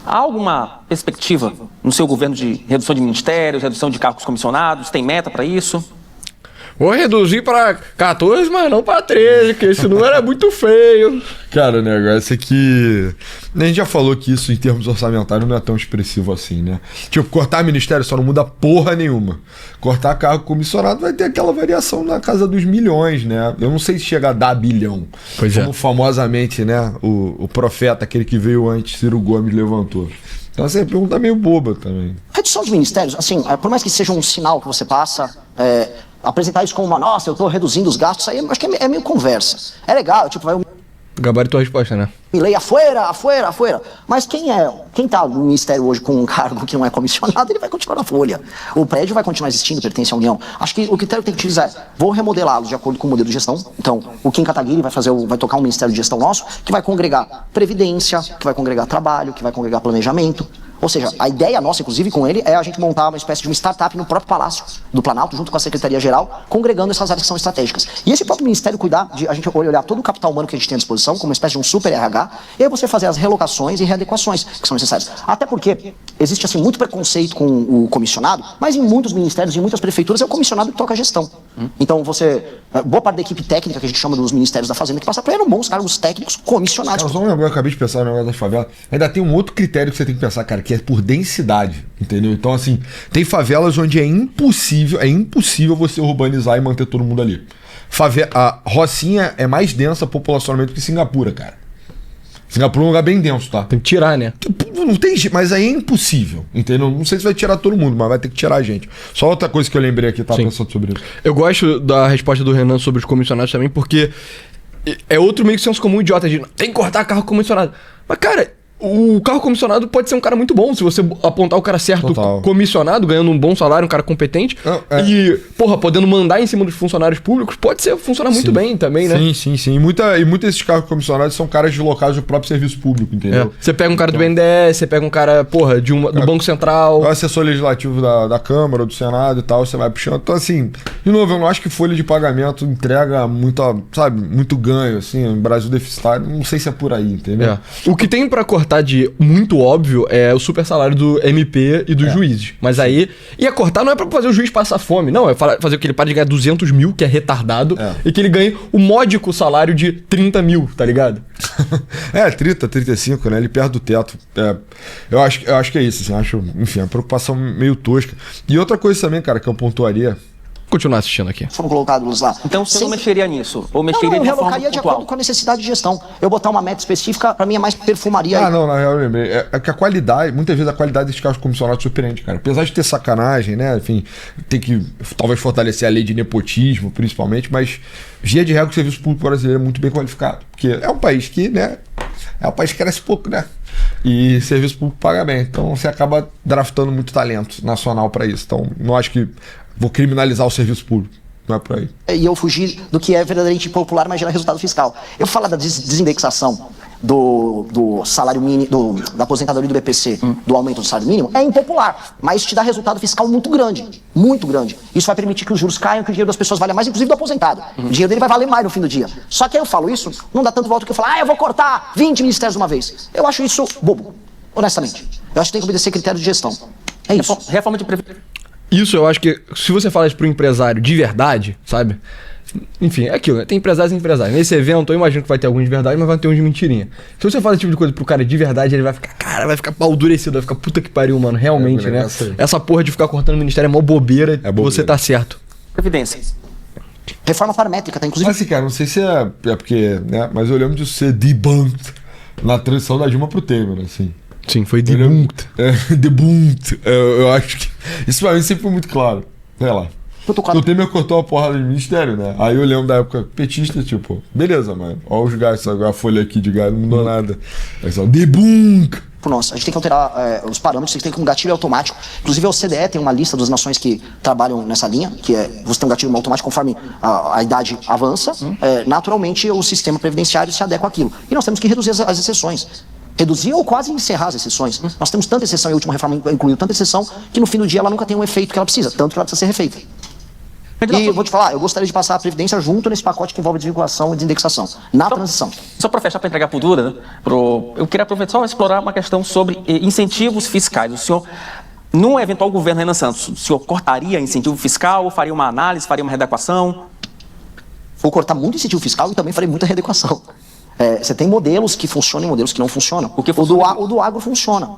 Há alguma perspectiva no seu governo de redução de ministérios, redução de cargos comissionados? Tem meta para isso? Vou reduzir pra 14, mas não pra 13, porque esse número é muito feio. Cara, o negócio é que... A gente já falou que isso, em termos orçamentários, não é tão expressivo assim, né? Tipo, cortar ministério só não muda porra nenhuma. Cortar cargo comissionado vai ter aquela variação na casa dos milhões, né? Eu não sei se chega a dar bilhão. Pois como famosamente, né? O profeta, aquele que veio antes, Ciro Gomes, levantou. Então essa pergunta é meio boba também. Redução de ministérios, assim, por mais que seja um sinal que você passa... apresentar isso como uma, nossa, eu tô reduzindo os gastos, aí eu acho que é meio conversa. É legal, tipo, vai Gabaritou a resposta, né? lei afuera. Mas quem tá no ministério hoje com um cargo que não é comissionado, ele vai continuar na folha. O prédio vai continuar existindo, pertence à União. Acho que o critério que tem que utilizar é, vou remodelá-los de acordo com o modelo de gestão. Então, o Kim Kataguiri vai tocar um ministério de gestão nosso, que vai congregar previdência, que vai congregar trabalho, que vai congregar planejamento. Ou seja, a ideia nossa, inclusive, com ele, é a gente montar uma espécie de uma startup no próprio Palácio do Planalto, junto com a Secretaria-Geral, congregando essas áreas que são estratégicas. E esse próprio Ministério cuidar de a gente olhar todo o capital humano que a gente tem à disposição, como uma espécie de um super RH, e aí você fazer as relocações e readequações que são necessárias. Até porque existe, assim, muito preconceito com o comissionado, mas em muitos ministérios, em muitas prefeituras, é o comissionado que toca a gestão. Então boa parte da equipe técnica que a gente chama dos ministérios da Fazenda que passa por aí eram bons cargos técnicos comissionados. Cara, só um negócio, eu acabei de pensar no negócio das favelas. Ainda tem um outro critério que você tem que pensar, cara, que é por densidade, entendeu? Então, assim, tem favelas onde é impossível você urbanizar e manter todo mundo ali. A Rocinha é mais densa populacionalmente que Singapura, cara. Singapura é um lugar bem denso, tá? Tem que tirar, né? Não tem jeito, mas aí é impossível, entendeu? Não sei se vai tirar todo mundo, mas vai ter que tirar a gente. Só outra coisa que eu lembrei aqui, tava pensando sobre isso. Eu gosto da resposta do Renan sobre os comissionados também, porque é outro meio que senso comum idiota de tem que cortar carro comissionado. Mas, cara, o carro comissionado pode ser um cara muito bom se você apontar o cara certo, Total. comissionado, ganhando um bom salário, um cara competente. E, porra, podendo mandar em cima dos funcionários públicos, pode funcionar muito bem também, né? Sim. E muitos desses carros comissionados são caras deslocados do próprio serviço público, entendeu? Você pega um cara do BNDES, você pega um cara, porra, do Banco Central. O assessor legislativo da Câmara ou do Senado e tal, você vai puxando. Então, assim, de novo, eu não acho que folha de pagamento entrega muito ganho, assim, no Brasil deficitário. Não sei se é por aí, entendeu? O que tem pra cortar de muito óbvio é o super salário do MP e dos juízes. Mas aí, ia cortar não é pra fazer o juiz passar fome, não. É fazer o que ele pare de ganhar 200 mil, que é retardado, e que ele ganhe o módico salário de 30 mil, tá ligado? 30, 35, né? Ele perde o teto. Eu acho que é isso, assim, enfim, uma preocupação meio tosca. E outra coisa também, cara, que eu pontuaria. Continuar assistindo aqui. Foram colocados lá. Então você não mexeria nisso? Ou mexeria eu de forma relocaria de acordo pontual? com a necessidade de gestão. Eu botar uma meta específica, pra mim é mais perfumaria. Não, na real eu lembrei. É que a qualidade, muitas vezes a qualidade desses carros comissionados surpreende, cara. Apesar de ter sacanagem, né? Enfim, tem que talvez fortalecer a lei de nepotismo, principalmente, mas via de regra o serviço público brasileiro é muito bem qualificado. Porque é um país que, né? É um país que cresce pouco, né? E serviço público paga bem. Então você acaba draftando muito talento nacional pra isso. Então não acho que vou criminalizar o serviço público. Não é por aí. E eu fugir do que é verdadeiramente popular, mas gera resultado fiscal. Eu falo da desindexação do salário mínimo, da aposentadoria do BPC, do aumento do salário mínimo, é impopular, mas te dá resultado fiscal muito grande. Muito grande. Isso vai permitir que os juros caiam, que o dinheiro das pessoas valha mais, inclusive do aposentado. O dinheiro dele vai valer mais no fim do dia. Só que aí eu falo isso, não dá tanto volta que eu falo, eu vou cortar 20 ministérios de uma vez. Eu acho isso bobo, honestamente. Eu acho que tem que obedecer critério de gestão. É isso. Reforma de Previdência. Isso eu acho que, se você fala isso pro empresário de verdade, sabe? Enfim, é aquilo, né? Tem empresários e empresários. Nesse evento eu imagino que vai ter alguns de verdade, mas vai ter uns de mentirinha. Se você fala esse tipo de coisa pro cara de verdade, ele vai ficar, vai ficar pau endurecido, vai ficar puta que pariu, mano. Realmente, né? Essa porra de ficar cortando o ministério é mó bobeira, você tá certo. Previdência. Reforma paramétrica, tá? Inclusive. Mas assim, cara, não sei se é porque, né? Mas eu lembro disso ser debunked na transição da Dilma pro Temer, assim. Sim, foi debunked. Debunked. Eu acho que isso pra mim sempre foi muito claro. Sei lá. O Temer cortou uma porrada de ministério, né? Aí eu lembro da época petista, tipo, beleza, mano. Olha os gás, a folha aqui de gás não mudou nada. Aí só, debunk! Nossa, a gente tem que alterar os parâmetros, tem que ter um gatilho automático. Inclusive a OCDE tem uma lista das nações que trabalham nessa linha, que é você tem um gatilho automático conforme a idade avança, naturalmente o sistema previdenciário se adequa àquilo. E nós temos que reduzir as exceções. Reduzir ou quase encerrar as exceções. Nós temos tanta exceção, e a última reforma incluiu tanta exceção, que no fim do dia ela nunca tem um efeito que ela precisa, tanto que ela precisa ser refeita. E vou te falar, eu gostaria de passar a Previdência junto nesse pacote que envolve desvinculação e desindexação, na transição. Só para fechar, para entregar para o Duda, né? Eu queria aproveitar só explorar uma questão sobre incentivos fiscais. O senhor, num eventual governo Renan Santos, o senhor cortaria incentivo fiscal, ou faria uma análise, faria uma readequação? Vou cortar muito incentivo fiscal e também farei muita readequação. Você tem modelos que funcionam e modelos que não funcionam. O do agro funciona.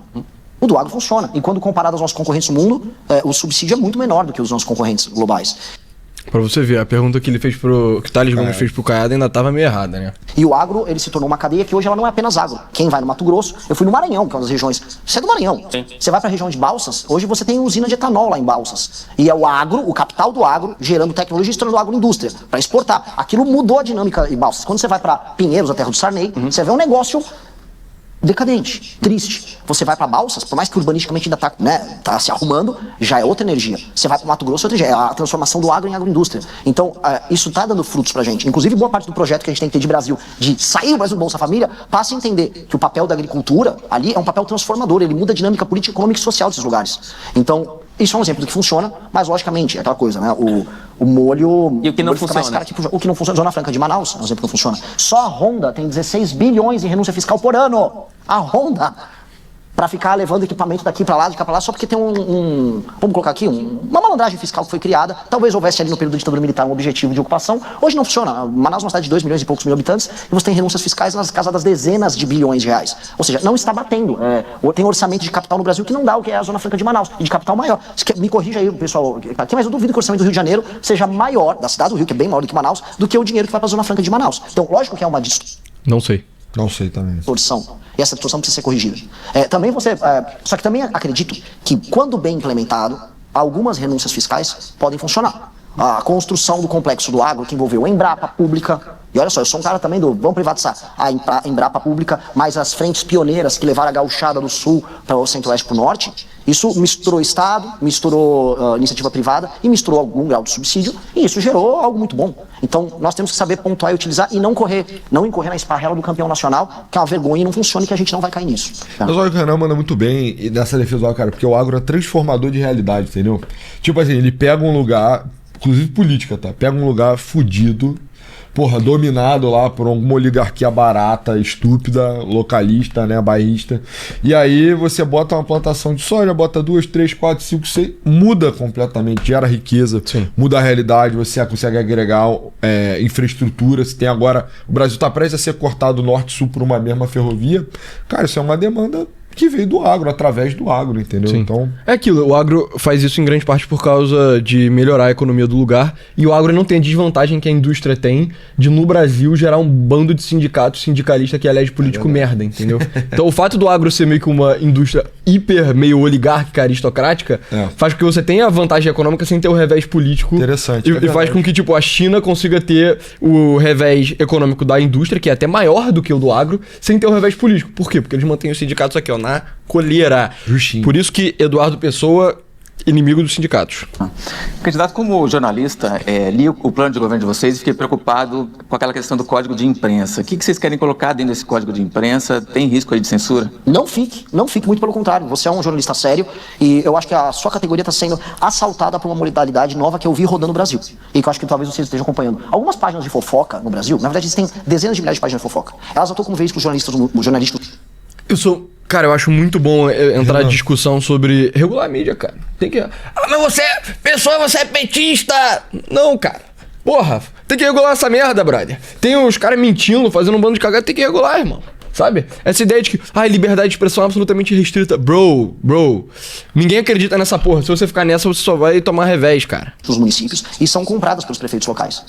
O do agro funciona. E quando comparado aos nossos concorrentes no mundo, o subsídio é muito menor do que os nossos concorrentes globais. Pra você ver, a pergunta que ele fez que o Thales Gomes fez pro Caiado ainda tava meio errada, né? E o agro, ele se tornou uma cadeia que hoje ela não é apenas agro. Quem vai no Mato Grosso, eu fui no Maranhão, que é uma das regiões. Você é do Maranhão. Sim. Você vai pra região de Balsas, hoje você tem usina de etanol lá em Balsas. E é o agro, o capital do agro, gerando tecnologia e se tornando agroindústria, pra exportar. Aquilo mudou a dinâmica em Balsas. Quando você vai pra Pinheiros, a terra do Sarney, você vê um negócio decadente, triste. Você vai pra Balsas, por mais que urbanisticamente ainda tá se arrumando, já é outra energia. Você vai pro Mato Grosso, outra energia. É a transformação do agro em agroindústria. Então, isso tá dando frutos pra gente. Inclusive, boa parte do projeto que a gente tem que ter de Brasil, de sair do Brasil do Bolsa Família, passa a entender que o papel da agricultura ali é um papel transformador. Ele muda a dinâmica política, econômica e social desses lugares. Então, isso é um exemplo do que funciona, mas logicamente, é aquela coisa, né? O molho... E o que não funciona? O que não funciona, Zona Franca de Manaus, é um exemplo que não funciona. Só a Honda tem 16 bilhões em renúncia fiscal por ano. A Honda para ficar levando equipamento daqui para lá, de cá para lá, só porque tem vamos colocar aqui, uma malandragem fiscal que foi criada. Talvez houvesse ali no período da ditadura militar um objetivo de ocupação. Hoje não funciona. Manaus é uma cidade de 2 milhões e poucos mil habitantes e você tem renúncias fiscais nas casas das dezenas de bilhões de reais. Ou seja, não está batendo. Tem orçamento de capital no Brasil que não dá o que é a Zona Franca de Manaus, e de capital maior. Me corrija aí, pessoal, aqui, mas eu duvido que o orçamento do Rio de Janeiro seja maior, da cidade do Rio, que é bem maior do que Manaus, do que o dinheiro que vai para a Zona Franca de Manaus. Então, lógico que é uma Não sei. Não sei também. distorção. E essa distorção precisa ser corrigida. Só que também acredito que, quando bem implementado, algumas renúncias fiscais podem funcionar. A construção do complexo do agro, que envolveu a Embrapa Pública, e olha só, eu sou um cara também vamos privatizar a Embrapa Pública, mas as frentes pioneiras que levaram a gauchada do sul para o centro-oeste para o norte, isso misturou Estado, misturou iniciativa privada e misturou algum grau de subsídio, e isso gerou algo muito bom. Então, nós temos que saber pontuar e utilizar e não incorrer na esparrela do campeão nacional, que é uma vergonha e não funciona e que a gente não vai cair nisso. Mas olha, o Renan manda muito bem nessa defesa do agro, cara, porque o agro é transformador de realidade, entendeu? Tipo assim, ele pega um lugar, inclusive política, tá? Pega um lugar fudido, dominado lá por alguma oligarquia barata, estúpida, localista, né, bairrista. E aí você bota uma plantação de soja, bota 2, 3, 4, 5, 6, muda completamente, gera riqueza, Sim. muda a realidade, você consegue agregar infraestrutura. Você tem agora, o Brasil está prestes a ser cortado norte-sul por uma mesma ferrovia. Cara, isso é uma demanda que veio do agro, através do agro, entendeu? Sim. Então, é aquilo, o agro faz isso em grande parte por causa de melhorar a economia do lugar, e o agro não tem a desvantagem que a indústria tem de, no Brasil, gerar um bando de sindicatos, sindicalista que elege político merda, entendeu? Então o fato do agro ser meio que uma indústria meio oligárquica, aristocrática, faz com que você tenha a vantagem econômica sem ter o revés político. Interessante. E faz com que, tipo, a China consiga ter o revés econômico da indústria, que é até maior do que o do agro, sem ter o revés político. Por quê? Porque eles mantêm os sindicatos aqui, ó, na colheira. Justinho. Por isso que Eduardo Pessoa, inimigo dos sindicatos. Candidato, como jornalista, li o plano de governo de vocês e fiquei preocupado com aquela questão do código de imprensa. O que vocês querem colocar dentro desse código de imprensa? Tem risco aí de censura? Não fique, muito pelo contrário. Você é um jornalista sério e eu acho que a sua categoria está sendo assaltada por uma modalidade nova que eu vi rodando no Brasil e que eu acho que talvez vocês estejam acompanhando. Algumas páginas de fofoca no Brasil, na verdade, existem dezenas de milhares de páginas de fofoca. Elas atuam como veículos jornalísticos. Cara, eu acho muito bom entrar em discussão sobre regular a mídia, cara. Tem que... mas você é petista! Não, cara. Porra, tem que regular essa merda, brother. Tem os caras mentindo, fazendo um bando de cagada, tem que regular, irmão. Sabe? Essa ideia de que, liberdade de expressão é absolutamente restrita. Bro, ninguém acredita nessa porra. Se você ficar nessa, você só vai tomar revés, cara. Dos municípios e são compradas pelos prefeitos locais.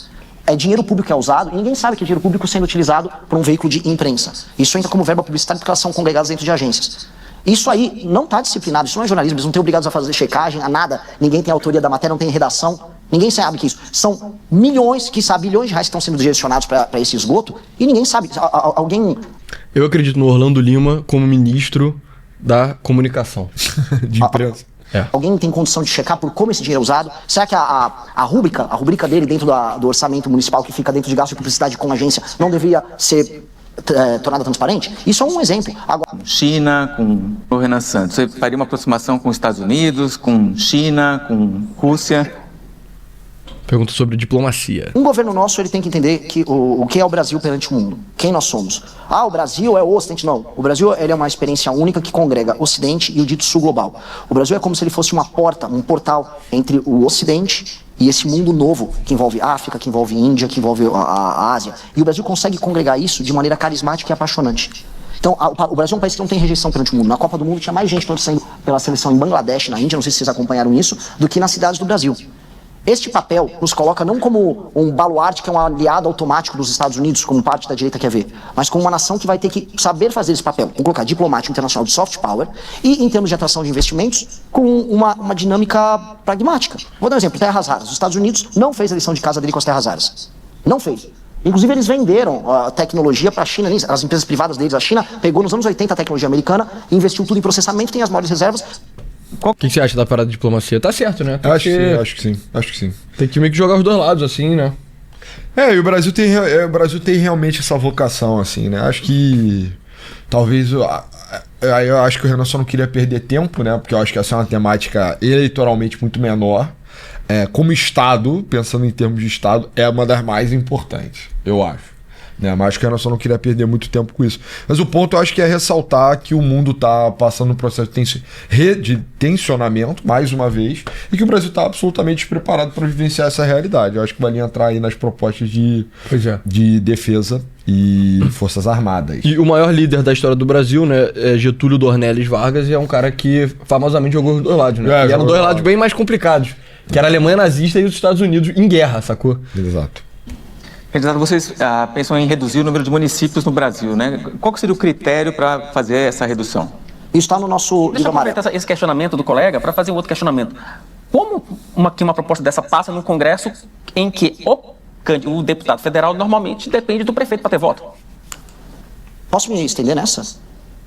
É dinheiro público que é usado e ninguém sabe que é dinheiro público sendo utilizado por um veículo de imprensa. Isso entra como verba publicitária porque elas são congregadas dentro de agências. Isso aí não está disciplinado, isso não é jornalismo, eles não estão obrigados a fazer checagem, a nada, ninguém tem autoria da matéria, não tem redação, ninguém sabe que isso. São milhões, quiçá bilhões de reais que estão sendo direcionados para esse esgoto e ninguém sabe. Alguém... Eu acredito no Orlando Lima como ministro da comunicação. de imprensa. Alguém tem condição de checar por como esse dinheiro é usado? Será que a rubrica dele dentro do orçamento municipal que fica dentro de gasto de publicidade com agência não deveria ser tornada transparente? Isso é um exemplo. Agora, China, com o Renan Santos, você faria uma aproximação com os Estados Unidos, com China, com Rússia? Pergunta sobre diplomacia. um governo nosso ele tem que entender que o que é o Brasil perante o mundo. Quem nós somos. O Brasil é o Ocidente. Não. O Brasil ele é uma experiência única que congrega Ocidente e o dito Sul global. O Brasil é como se ele fosse uma porta, um portal entre o Ocidente e esse mundo novo, que envolve África, que envolve Índia, que envolve a Ásia. E o Brasil consegue congregar isso de maneira carismática e apaixonante. Então, o Brasil é um país que não tem rejeição perante o mundo. Na Copa do Mundo tinha mais gente torcendo pela seleção em Bangladesh, na Índia, não sei se vocês acompanharam isso, do que nas cidades do Brasil. Este papel nos coloca não como um baluarte que é um aliado automático dos Estados Unidos, como parte da direita quer ver, mas como uma nação que vai ter que saber fazer esse papel, vamos colocar diplomático internacional de soft power e, em termos de atração de investimentos, com uma dinâmica pragmática. Vou dar um exemplo, terras raras. Os Estados Unidos não fez a lição de casa dele com as terras raras. Não fez. Inclusive, eles venderam a tecnologia para a China, as empresas privadas deles, a China pegou nos anos 80 a tecnologia americana, investiu tudo em processamento, tem as maiores reservas. O que você acha da parada de diplomacia? Tá certo, né? Acho que sim. Tem que meio que jogar os dois lados, assim, né? E o Brasil tem realmente essa vocação, assim, né? Acho que talvez eu acho que o Renan só não queria perder tempo, né? Porque eu acho que essa é uma temática eleitoralmente muito menor. Como Estado, pensando em termos de Estado, é uma das mais importantes, eu acho. né? Mas acho que a Renan só não queria perder muito tempo com isso. Mas o ponto eu acho que é ressaltar que o mundo tá passando um processo de tensionamento, mais uma vez, e que o Brasil tá absolutamente despreparado para vivenciar essa realidade. Eu acho que vai entrar aí nas propostas de defesa e Forças Armadas. E o maior líder da história do Brasil, né, é Getúlio Dornelles Vargas, e é um cara que famosamente jogou os dois lados, né? E eram dois lados bem mais complicados, que era a Alemanha nazista e os Estados Unidos em guerra, sacou? Exato. Candidato, vocês pensam em reduzir o número de municípios no Brasil, né? Qual que seria o critério para fazer essa redução? Isso está no nosso Deixa livro eu amarelo. aproveitar esse questionamento do colega para fazer um outro questionamento. Como uma proposta dessa passa num Congresso em que o deputado federal normalmente depende do prefeito para ter voto? Posso me estender nessa?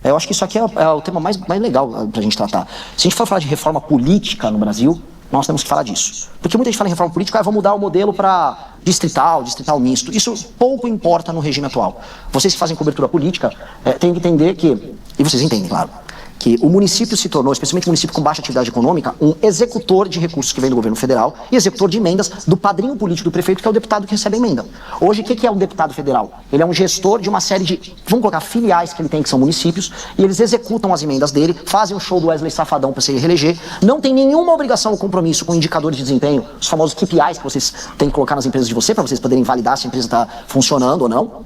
Eu acho que isso aqui é o tema mais legal para a gente tratar. Se a gente for falar de reforma política no Brasil, nós temos que falar disso. Porque muita gente fala em reforma política, vamos mudar o modelo para distrital misto. Isso pouco importa no regime atual. Vocês que fazem cobertura política têm que entender que, e vocês entendem, claro, que o município se tornou, especialmente o município com baixa atividade econômica, um executor de recursos que vem do governo federal e executor de emendas do padrinho político do prefeito, que é o deputado que recebe emenda. Hoje, o que é um deputado federal? Ele é um gestor de uma série de, vamos colocar, filiais que ele tem, que são municípios, e eles executam as emendas dele, fazem o show do Wesley Safadão para se reeleger, não tem nenhuma obrigação ou compromisso com indicadores de desempenho, os famosos KPIs que vocês têm que colocar nas empresas de você, para vocês poderem validar se a empresa está funcionando ou não.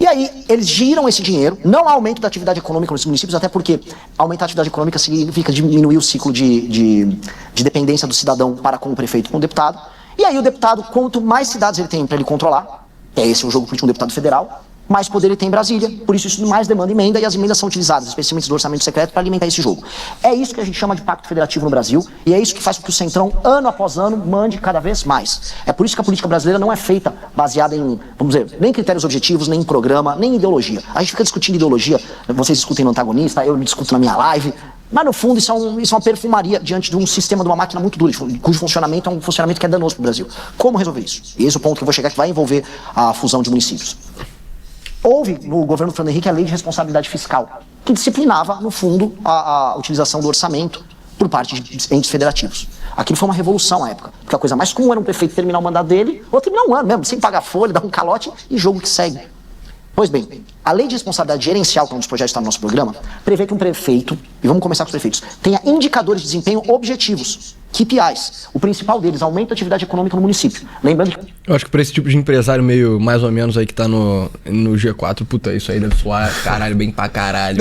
E aí, eles giram esse dinheiro, não há aumento da atividade econômica nos municípios, até porque aumentar a atividade econômica significa diminuir o ciclo de dependência do cidadão para com o prefeito e com o deputado. E aí o deputado, quanto mais cidades ele tem para ele controlar, esse é o jogo político de um deputado federal, mais poder ele tem em Brasília, por isso mais demanda emenda, e as emendas são utilizadas, especialmente do orçamento secreto, para alimentar esse jogo. É isso que a gente chama de pacto federativo no Brasil, e é isso que faz com que o Centrão, ano após ano, mande cada vez mais. É por isso que a política brasileira não é feita baseada em, vamos dizer, nem critérios objetivos, nem em programa, nem em ideologia. A gente fica discutindo ideologia, vocês discutem no antagonista, eu discuto na minha live, mas no fundo isso é uma perfumaria diante de um sistema, de uma máquina muito dura, cujo funcionamento é um funcionamento que é danoso para o Brasil. Como resolver isso? E esse é o ponto que eu vou chegar, que vai envolver a fusão de municípios. Houve no governo do Fernando Henrique a lei de responsabilidade fiscal, que disciplinava, no fundo, a utilização do orçamento por parte de entes federativos. Aquilo foi uma revolução à época, porque a coisa mais comum era um prefeito terminar o mandato dele, ou terminar um ano mesmo, sem pagar folha, dar um calote e jogo que segue. Pois bem, a lei de responsabilidade gerencial, que é um dos projetos que está no nosso programa, prevê que um prefeito, e vamos começar com os prefeitos, tenha indicadores de desempenho objetivos, KPIs. O principal deles, aumento da atividade econômica no município. Lembrando que... Eu acho que pra esse tipo de empresário meio, mais ou menos, aí que tá no G4, puta, isso aí deve soar caralho, bem pra caralho.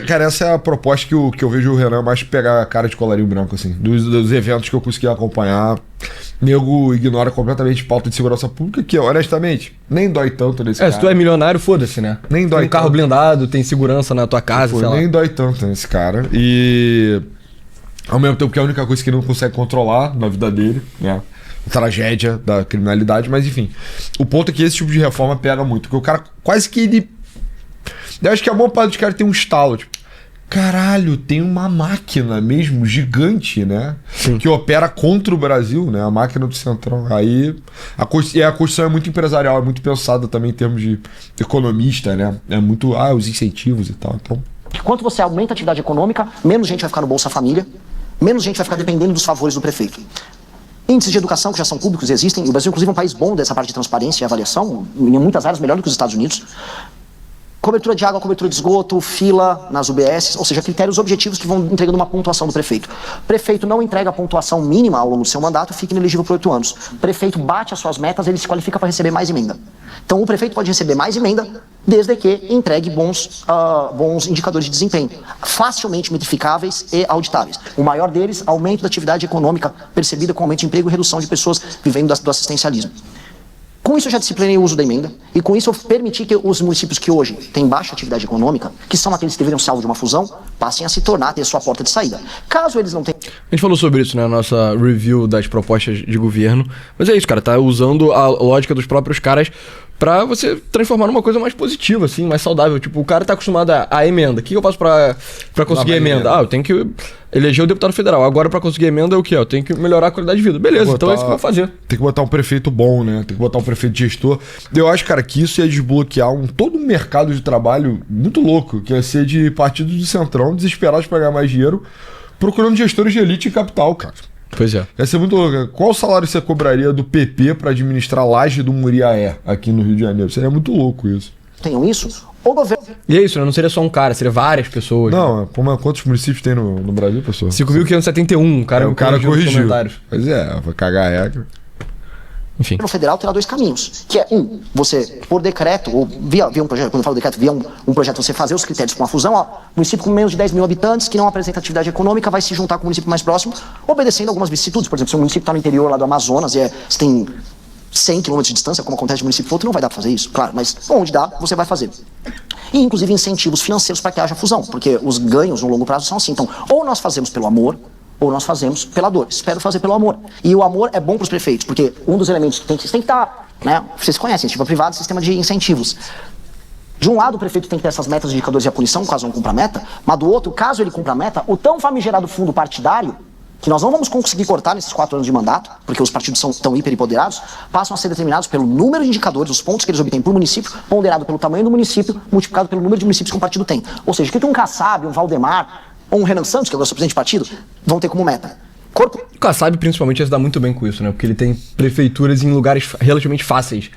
Cara, essa é a proposta que eu vejo o Renan mais pegar a cara de colarinho branco, assim. Dos eventos que eu consegui acompanhar, nego ignora completamente pauta de segurança pública, que, honestamente, nem dói tanto nesse cara. Se tu é milionário, foda-se, né? Nem dói tem um carro tanto. blindado, tem segurança na tua casa, sei lá. Nem dói tanto nesse cara. E... ao mesmo tempo que é a única coisa que ele não consegue controlar na vida dele, né? A tragédia da criminalidade, mas enfim. O ponto é que esse tipo de reforma pega muito, porque o cara quase que ele... Eu acho que a boa parte dos caras tem um estalo, tipo, caralho, tem uma máquina mesmo, gigante, né? Sim. Que opera contra o Brasil, né? A máquina do Centrão. Aí a Constituição é muito empresarial, é muito pensada também em termos de economista, né? É muito, os incentivos e tal, então... Quanto você aumenta a atividade econômica, menos gente vai ficar no Bolsa Família, menos gente vai ficar dependendo dos favores do prefeito. Índices de educação que já são públicos existem. O Brasil, inclusive, é um país bom dessa parte de transparência e avaliação, em muitas áreas melhor do que os Estados Unidos. Cobertura de água, cobertura de esgoto, fila nas UBS, ou seja, critérios objetivos que vão entregando uma pontuação do prefeito. Prefeito não entrega a pontuação mínima ao longo do seu mandato, fica inelegível por 8 anos. Prefeito bate as suas metas, ele se qualifica para receber mais emenda. Então o prefeito pode receber mais emenda desde que entregue bons indicadores de desempenho, facilmente metrificáveis e auditáveis. O maior deles, aumento da atividade econômica percebida com aumento de emprego e redução de pessoas vivendo do assistencialismo. Com isso eu já disciplinei o uso da emenda, e com isso eu permiti que os municípios que hoje têm baixa atividade econômica, que são aqueles que deveriam ser alvo de uma fusão, passem a se tornar, ter sua porta de saída. Caso eles não tenham... A gente falou sobre isso, né, na nossa review das propostas de governo, mas é isso, cara, tá usando a lógica dos próprios caras pra você transformar numa coisa mais positiva, assim, mais saudável. Tipo, o cara tá acostumado a emenda. O que eu faço pra conseguir emenda? Eu tenho que eleger o deputado federal. Agora, pra conseguir emenda, é o quê? Eu tenho que melhorar a qualidade de vida. Beleza, então é isso que eu vou fazer. Tem que botar um prefeito bom, né? Tem que botar um prefeito gestor. Eu acho, cara, que isso ia desbloquear todo um mercado de trabalho muito louco, que ia ser de partidos do Centrão, desesperados pra ganhar mais dinheiro, procurando gestores de elite e capital, cara. Pois é. Ia ser muito louco. Qual salário você cobraria do PP pra administrar Laje do Muriaé aqui no Rio de Janeiro? Seria muito louco isso. Tenham isso, o governo... E é isso, né? Não seria só um cara, seria várias pessoas. Não, quantos municípios tem no Brasil, pessoal? 5.571, O cara nos corrigiu. comentários. Pois é, vai cagar a regra. Enfim. O federal terá dois caminhos, que é você, por decreto, ou via um projeto, quando eu falo decreto, via um projeto, você fazer os critérios com a fusão, município com menos de 10 mil habitantes, que não apresenta atividade econômica, vai se juntar com o município mais próximo, obedecendo algumas vicissitudes. Por exemplo, se o município está no interior lá do Amazonas e você tem 100 km de distância, como acontece de município outro, não vai dar para fazer isso, claro, mas onde dá, você vai fazer. E inclusive incentivos financeiros para que haja fusão, porque os ganhos no longo prazo são assim. Então, ou nós fazemos pelo amor, ou nós fazemos pela dor. Espero fazer pelo amor. E o amor é bom para os prefeitos, porque um dos elementos que tem que estar, né? Vocês conhecem, iniciativa privada, sistema de incentivos. De um lado, o prefeito tem que ter essas metas, indicadores e a punição, caso não cumpra a meta, mas do outro, caso ele cumpra a meta, o tão famigerado fundo partidário, que nós não vamos conseguir cortar nesses 4 anos de mandato, porque os partidos são tão hiperempoderados, passam a ser determinados pelo número de indicadores, os pontos que eles obtêm por município, ponderado pelo tamanho do município, multiplicado pelo número de municípios que um partido tem. Ou seja, o que um Kassab, um Valdemar, ou um Renan Santos, que é o nosso presidente de partido, vão ter como meta. O Kassab, principalmente, ia se dar muito bem com isso, né? Porque ele tem prefeituras em lugares relativamente fáceis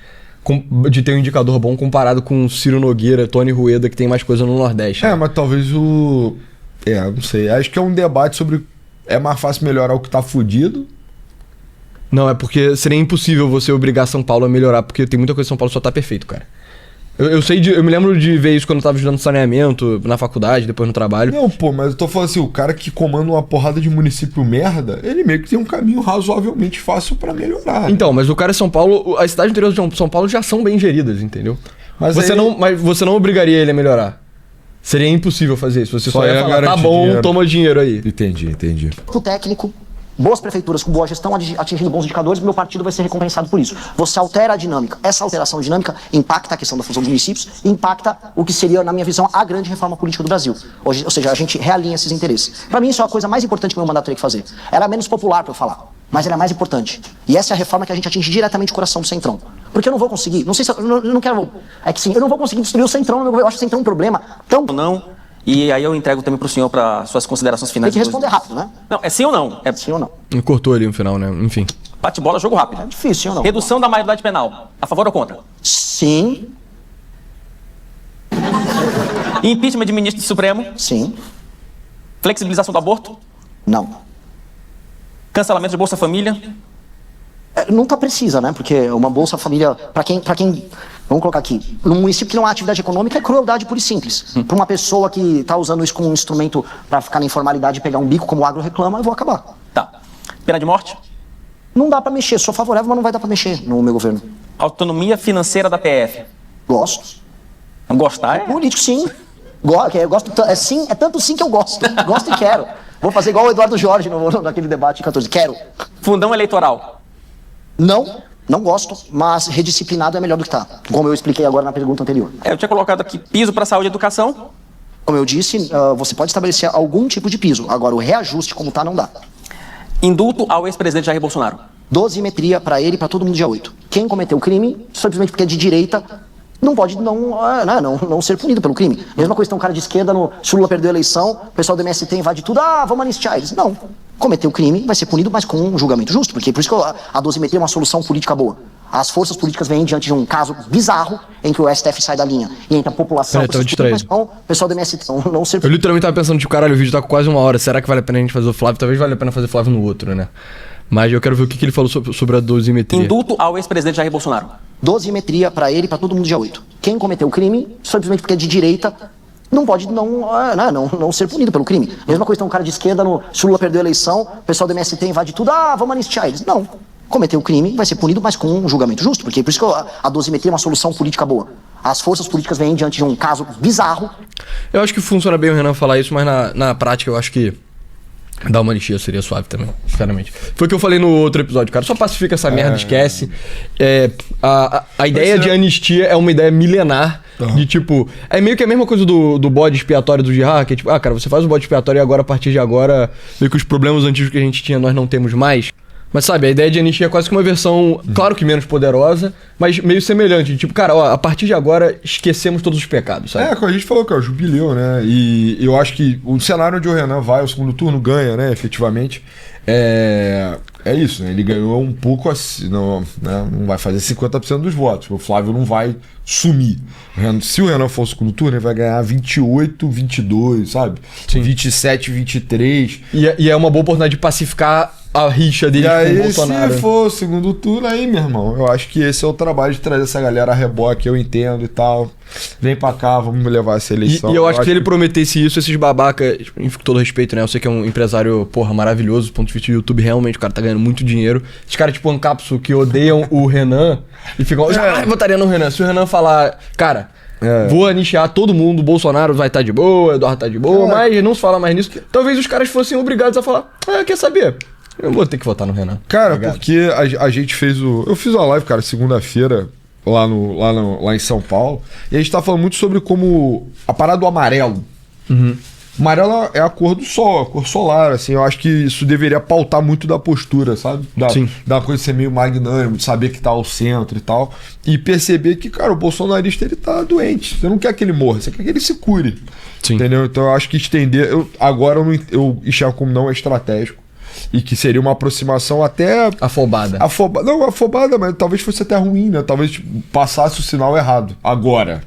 de ter um indicador bom comparado com Ciro Nogueira, Tony Rueda, que tem mais coisa no Nordeste. Mas talvez não sei. Acho que é um debate sobre... É mais fácil melhorar o que tá fudido? Não, é porque seria impossível você obrigar São Paulo a melhorar, porque tem muita coisa que São Paulo só tá perfeito, cara. Eu me lembro de ver isso quando eu tava estudando saneamento na faculdade, depois no trabalho. Não, mas eu tô falando assim, o cara que comanda uma porrada de município merda, ele meio que tem um caminho razoavelmente fácil pra melhorar. Então, mas o cara é São Paulo, as cidades interiores de São Paulo já são bem geridas, entendeu? Mas você não obrigaria ele a melhorar. Seria impossível fazer isso. Você só ia falar, tá bom, dinheiro. Toma dinheiro aí. Entendi. O técnico, boas prefeituras com boa gestão, atingindo bons indicadores, meu partido vai ser recompensado por isso. Você altera a dinâmica. Essa alteração dinâmica impacta a questão da fusão dos municípios e impacta o que seria, na minha visão, a grande reforma política do Brasil. Ou seja, a gente realinha esses interesses. Para mim, isso é a coisa mais importante que o meu mandato teria que fazer. Era menos popular para eu falar, mas era mais importante. E essa é a reforma que a gente atinge diretamente o coração do Centrão. Porque eu não vou conseguir, não sei se eu não quero... É que sim, eu não vou conseguir destruir o Centrão, eu acho o Centrão um problema tão... Não, e aí eu entrego também pro senhor para suas considerações finais. Tem que responder rápido, né? Não, é sim ou não? É sim ou não. Cortou ali no final, né? Enfim. Bate-bola, jogo rápido. É difícil, sim ou não? Redução da maioridade penal. A favor ou contra? Sim. Impeachment de ministro do Supremo. Sim. Flexibilização do aborto. Não. Cancelamento de Bolsa Família. Nunca precisa, né? Porque uma Bolsa Família, para quem, vamos colocar aqui, num município que não há atividade econômica, é crueldade pura e simples. Para uma pessoa que tá usando isso como um instrumento para ficar na informalidade e pegar um bico, como o agro reclama, eu vou acabar. Tá. Pena de morte. Não dá para mexer, sou favorável, mas não vai dar para mexer no meu governo. Autonomia financeira da PF. Gosto. Gostar é... Político, sim. Gosto, sim, é tanto sim que eu gosto. Gosto e quero. Vou fazer igual o Eduardo Jorge naquele debate em 14. Quero. Fundão eleitoral. Não gosto, mas redisciplinado é melhor do que tá. Como eu expliquei agora na pergunta anterior. Eu tinha colocado aqui piso para saúde e educação. Como eu disse, você pode estabelecer algum tipo de piso. Agora, o reajuste como tá, não dá. Indulto ao ex-presidente Jair Bolsonaro. Dosimetria para ele e para todo mundo dia 8. Quem cometeu o crime, simplesmente porque é de direita, não pode não ser punido pelo crime. Mesma coisa, tem um cara de esquerda, se o Lula perdeu a eleição, o pessoal do MST invade tudo, vamos anistiar eles. Não. Cometeu crime, vai ser punido, mas com um julgamento justo, porque por isso que a dosimetria é uma solução política boa. As forças políticas vêm diante de um caso bizarro em que o STF sai da linha e entra a população, mas não, o pessoal do MST não ser... Eu literalmente tava pensando, tipo, caralho, o vídeo tá com quase 1 hora, será que vale a pena a gente fazer o Flávio? Talvez valha a pena fazer o Flávio no outro, né? Mas eu quero ver o que ele falou sobre a dosimetria. Indulto ao ex-presidente Jair Bolsonaro. Dosimetria para ele e para todo mundo dia 8. Quem cometeu o crime, simplesmente porque é de direita, não pode não ser punido pelo crime. Mesma coisa, tem um cara de esquerda, se o Lula perdeu a eleição, o pessoal do MST invade tudo, vamos anistiar eles. Não. Cometeu o crime, vai ser punido, mas com um julgamento justo, porque por isso que a dosimetria é uma solução política boa. As forças políticas vêm diante de um caso bizarro. Eu acho que funciona bem o Renan falar isso, mas na prática eu acho que dar uma anistia seria suave também, sinceramente. Foi o que eu falei no outro episódio, cara. Só pacifica essa merda, esquece. A ideia de anistia é uma ideia milenar. De tipo, é meio que a mesma coisa do bode expiatório do Girard, que é tipo, cara, você faz o bode expiatório e agora, a partir de agora, meio que os problemas antigos que a gente tinha, nós não temos mais. Mas sabe, a ideia de anistia é quase que uma versão, claro que menos poderosa, mas meio semelhante. Tipo, cara, a partir de agora, esquecemos todos os pecados, sabe? Como a gente falou, que é o jubileu, né? E eu acho que o cenário onde o Renan vai ao segundo turno ganha, né, efetivamente. É isso, né? Ele ganhou um pouco assim, não vai fazer 50% dos votos. O Flávio não vai sumir. Se o Renan for o segundo turno, ele vai ganhar 28, 22, sabe? Sim. 27, 23. E é uma boa oportunidade de pacificar a rixa dele E com o aí, Bolsonaro. se for o segundo turno, aí, meu irmão, eu acho que esse é o trabalho de trazer essa galera a reboque, eu entendo e tal. Vem pra cá, vamos levar essa eleição. E eu acho que se ele prometesse isso, esses babacas, com todo respeito, né? Eu sei que é um empresário, porra, maravilhoso do ponto de vista do YouTube, realmente, o cara tá ganhando muito dinheiro. Esses caras, tipo, Ancapsu, que odeiam o Renan e ficam, jamais votaria no Renan. Se o Renan falar, cara, vou anistiar todo mundo, o Bolsonaro vai estar de boa, o Eduardo tá de boa, mas não se fala mais nisso. Talvez os caras fossem obrigados a falar, quer saber? Eu vou ter que votar no Renan. Cara, porque a gente fez o... Eu fiz uma live, cara, segunda-feira, lá em São Paulo, e a gente tá falando muito sobre como a parada do amarelo. Amarelo é a cor do sol, a cor solar, assim. Eu acho que isso deveria pautar muito da postura, sabe? Sim. Da coisa de ser meio magnânimo, de saber que tá ao centro e tal. E perceber que, cara, o bolsonarista, ele tá doente. Você não quer que ele morra, você quer que ele se cure. Sim. Entendeu? Então eu acho que estender... Agora eu enxergo como não é estratégico. E que seria uma aproximação até... Afobada. Não, afobada, mas talvez fosse até ruim, né? Talvez passasse o sinal errado. Agora.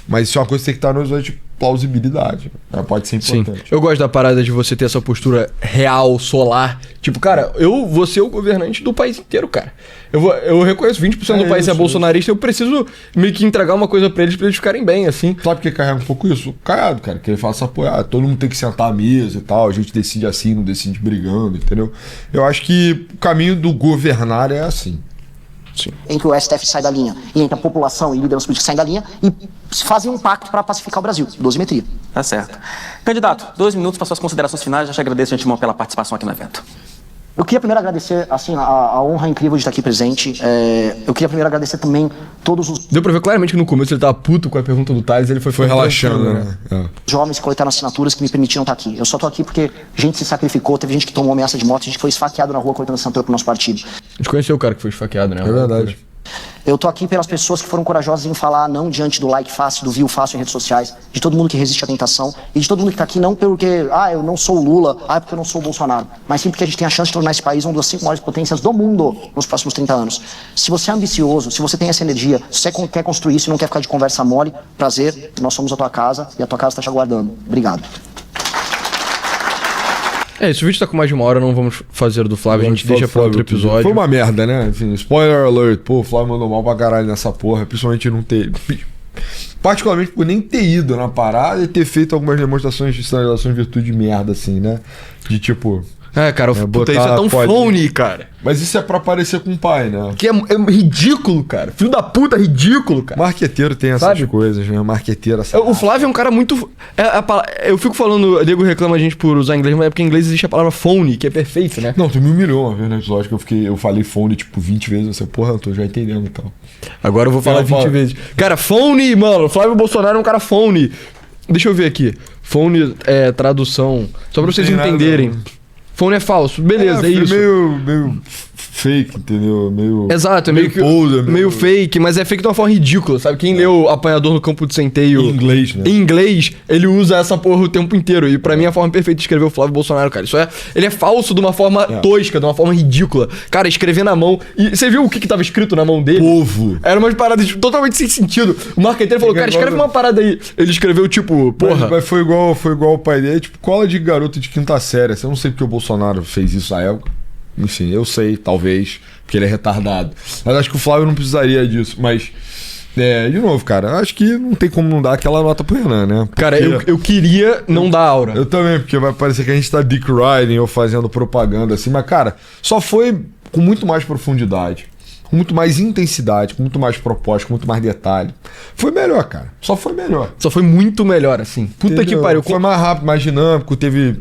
Mas isso é uma coisa que tem que estar nos olhos de plausibilidade. Né? Pode ser importante. Sim. Eu gosto da parada de você ter essa postura real, solar. Tipo, cara, eu vou ser o governante do país inteiro, cara. Eu reconheço 20% do país é bolsonarista, eu preciso meio que entregar uma coisa pra eles ficarem bem, assim. Sabe por que carrega um pouco isso? O Caiado, cara, que ele faça apoiar. Todo mundo tem que sentar à mesa e tal, a gente decide assim, não decide brigando, entendeu? Eu acho que o caminho do governar é assim. Sim. Em que o STF sai da linha e entre a população e liderança política saem da linha e fazem um pacto para pacificar o Brasil. Dosimetria. Tá certo. Candidato, 2 minutos para suas considerações finais. Já te agradeço de antemão pela participação aqui no evento. Eu queria primeiro agradecer, assim, a honra incrível de estar aqui presente. Eu queria primeiro agradecer também todos os Deu pra ver claramente que no começo ele tava puto com a pergunta do Thales, ele foi relaxando, né? jovens que coletaram assinaturas que me permitiram estar aqui. Eu só tô aqui porque gente se sacrificou, teve gente que tomou ameaça de morte, gente que foi esfaqueado na rua coletando assinatura pro nosso partido. A gente conheceu o cara que foi esfaqueado, né? É verdade. Eu tô aqui pelas pessoas que foram corajosas em falar não diante do like fácil, do view fácil em redes sociais, de todo mundo que resiste à tentação e de todo mundo que tá aqui não porque, eu não sou o Lula, porque eu não sou o Bolsonaro, mas sim porque a gente tem a chance de tornar esse país uma das 5 maiores potências do mundo nos próximos 30 anos. Se você é ambicioso, se você tem essa energia, se você quer construir isso e não quer ficar de conversa mole, prazer, nós somos a tua casa e a tua casa tá te aguardando. Obrigado. Esse vídeo tá com mais de 1 hora, não vamos fazer o do Flávio, a gente deixa pra outro episódio. Foi uma merda, né? Enfim, spoiler alert. Pô, o Flávio mandou mal pra caralho nessa porra, principalmente não ter... Particularmente por nem ter ido na parada e ter feito algumas demonstrações de sinalização de virtude de merda, assim, né? De tipo... cara, puta, isso é botar tão pode- phony, cara. Mas isso é pra parecer com o pai, né? Que é ridículo, cara. Filho da puta, ridículo, cara. Marqueteiro tem essas Sabe? coisas, né? Marqueteiro, essa... O Flávio é um cara muito... eu fico falando, o Diego reclama a gente por usar inglês, mas é porque em inglês existe a palavra phony, que é perfeito, né? Não, tu me humilhou uma vez no episódio que eu falei phone tipo 20 vezes. Você, porra, eu tô já entendendo e tal. Agora eu vou falar Não, 20 fala. vezes. Cara, phony, mano. O Flávio Bolsonaro é um cara phony. Deixa eu ver aqui. Phony é tradução. Só pra vocês tem nada, entenderem. não. Phone é falso. Beleza, é isso. Meio fake, entendeu? Meio... Exato, é meio que poser, meio fake, mas é fake de uma forma ridícula, sabe? Quem leu Apanhador no Campo de Centeio Em inglês, né? em inglês, ele usa essa porra o tempo inteiro. E pra mim é a forma perfeita de escrever o Flávio Bolsonaro, cara. Ele é falso de uma forma tosca, de uma forma ridícula. Cara, escrever na mão. E você viu o que tava escrito na mão dele? Povo. Era umas paradas totalmente sem sentido. O marqueteiro falou, cara, escreve uma parada aí. Ele escreveu tipo, porra. Mas foi igual o pai dele, tipo, cola de garoto de quinta série. Eu não sei porque o Bolsonaro fez isso na época. Enfim, eu sei, talvez, porque ele é retardado. Mas acho que o Flávio não precisaria disso. Mas, de novo, cara, acho que não tem como não dar aquela nota pro Renan, né? Porque Cara, eu queria não dar aura. eu também, porque vai parecer que a gente tá dick riding ou fazendo propaganda assim. Mas, cara, só foi com muito mais profundidade, com muito mais intensidade, com muito mais propósito, com muito mais detalhe. Foi melhor, cara. Só foi melhor. Só foi muito melhor, assim. Puta Entendeu? que pariu. Foi mais rápido, mais dinâmico, teve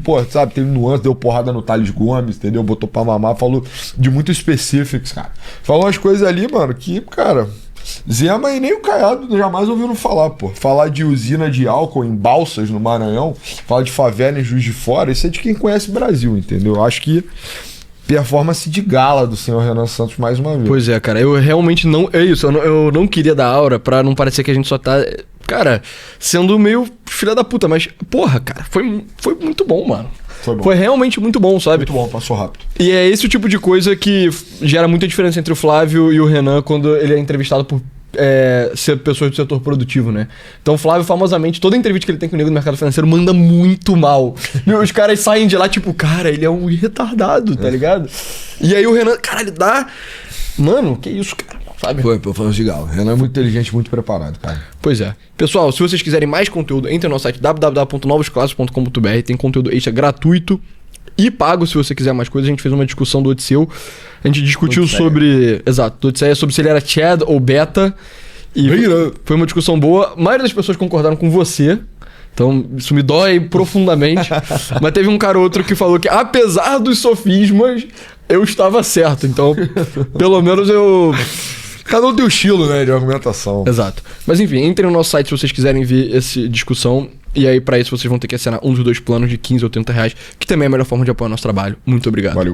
nuance, deu porrada no Thales Gomes, entendeu? Botou pra mamar, falou de muito específicos, cara. Falou umas coisas ali, mano, que, cara, Zema e nem o Caiado jamais ouviram falar, pô. Falar de usina de álcool em Balsas, no Maranhão, falar de favela em Juiz de Fora, isso é de quem conhece o Brasil, entendeu? Eu acho que performance de gala do senhor Renan Santos mais uma vez. Pois é, cara, eu realmente não... É isso, eu não queria dar aura pra não parecer que a gente só tá... Cara, sendo meio filha da puta, mas... Porra, cara, foi muito bom, mano. Foi realmente muito bom, sabe? Muito bom, passou rápido. E é esse o tipo de coisa que gera muita diferença entre o Flávio e o Renan quando ele é entrevistado por ser pessoas do setor produtivo, né? Então o Flávio, famosamente, toda entrevista que ele tem com o nego do mercado financeiro manda muito mal. E os caras saem de lá tipo, cara, ele é um retardado, tá ligado? E aí o Renan, cara, ele dá... Mano, que isso, cara? Sabe? Foi um cigarro. O Renan é muito inteligente, muito preparado, cara. Pois é. Pessoal, se vocês quiserem mais conteúdo, entre no nosso site www.novosclasses.com.br. Tem conteúdo extra gratuito e pago se você quiser mais coisas. A gente fez uma discussão do Odisseu. A gente discutiu sobre... Exato, do Odisseia, sobre se ele era Chad ou Beta. E foi uma discussão boa. A maioria das pessoas concordaram com você. Então, isso me dói profundamente. Mas teve um cara ou outro que falou que, apesar dos sofismas, eu estava certo. Então, pelo menos eu... Cada um tem um estilo, né, de argumentação. Exato. Mas enfim, entrem no nosso site se vocês quiserem ver essa discussão. E aí, pra isso, vocês vão ter que assinar um dos 2 planos de 15 ou 30 reais, que também é a melhor forma de apoiar o nosso trabalho. Muito obrigado. Valeu.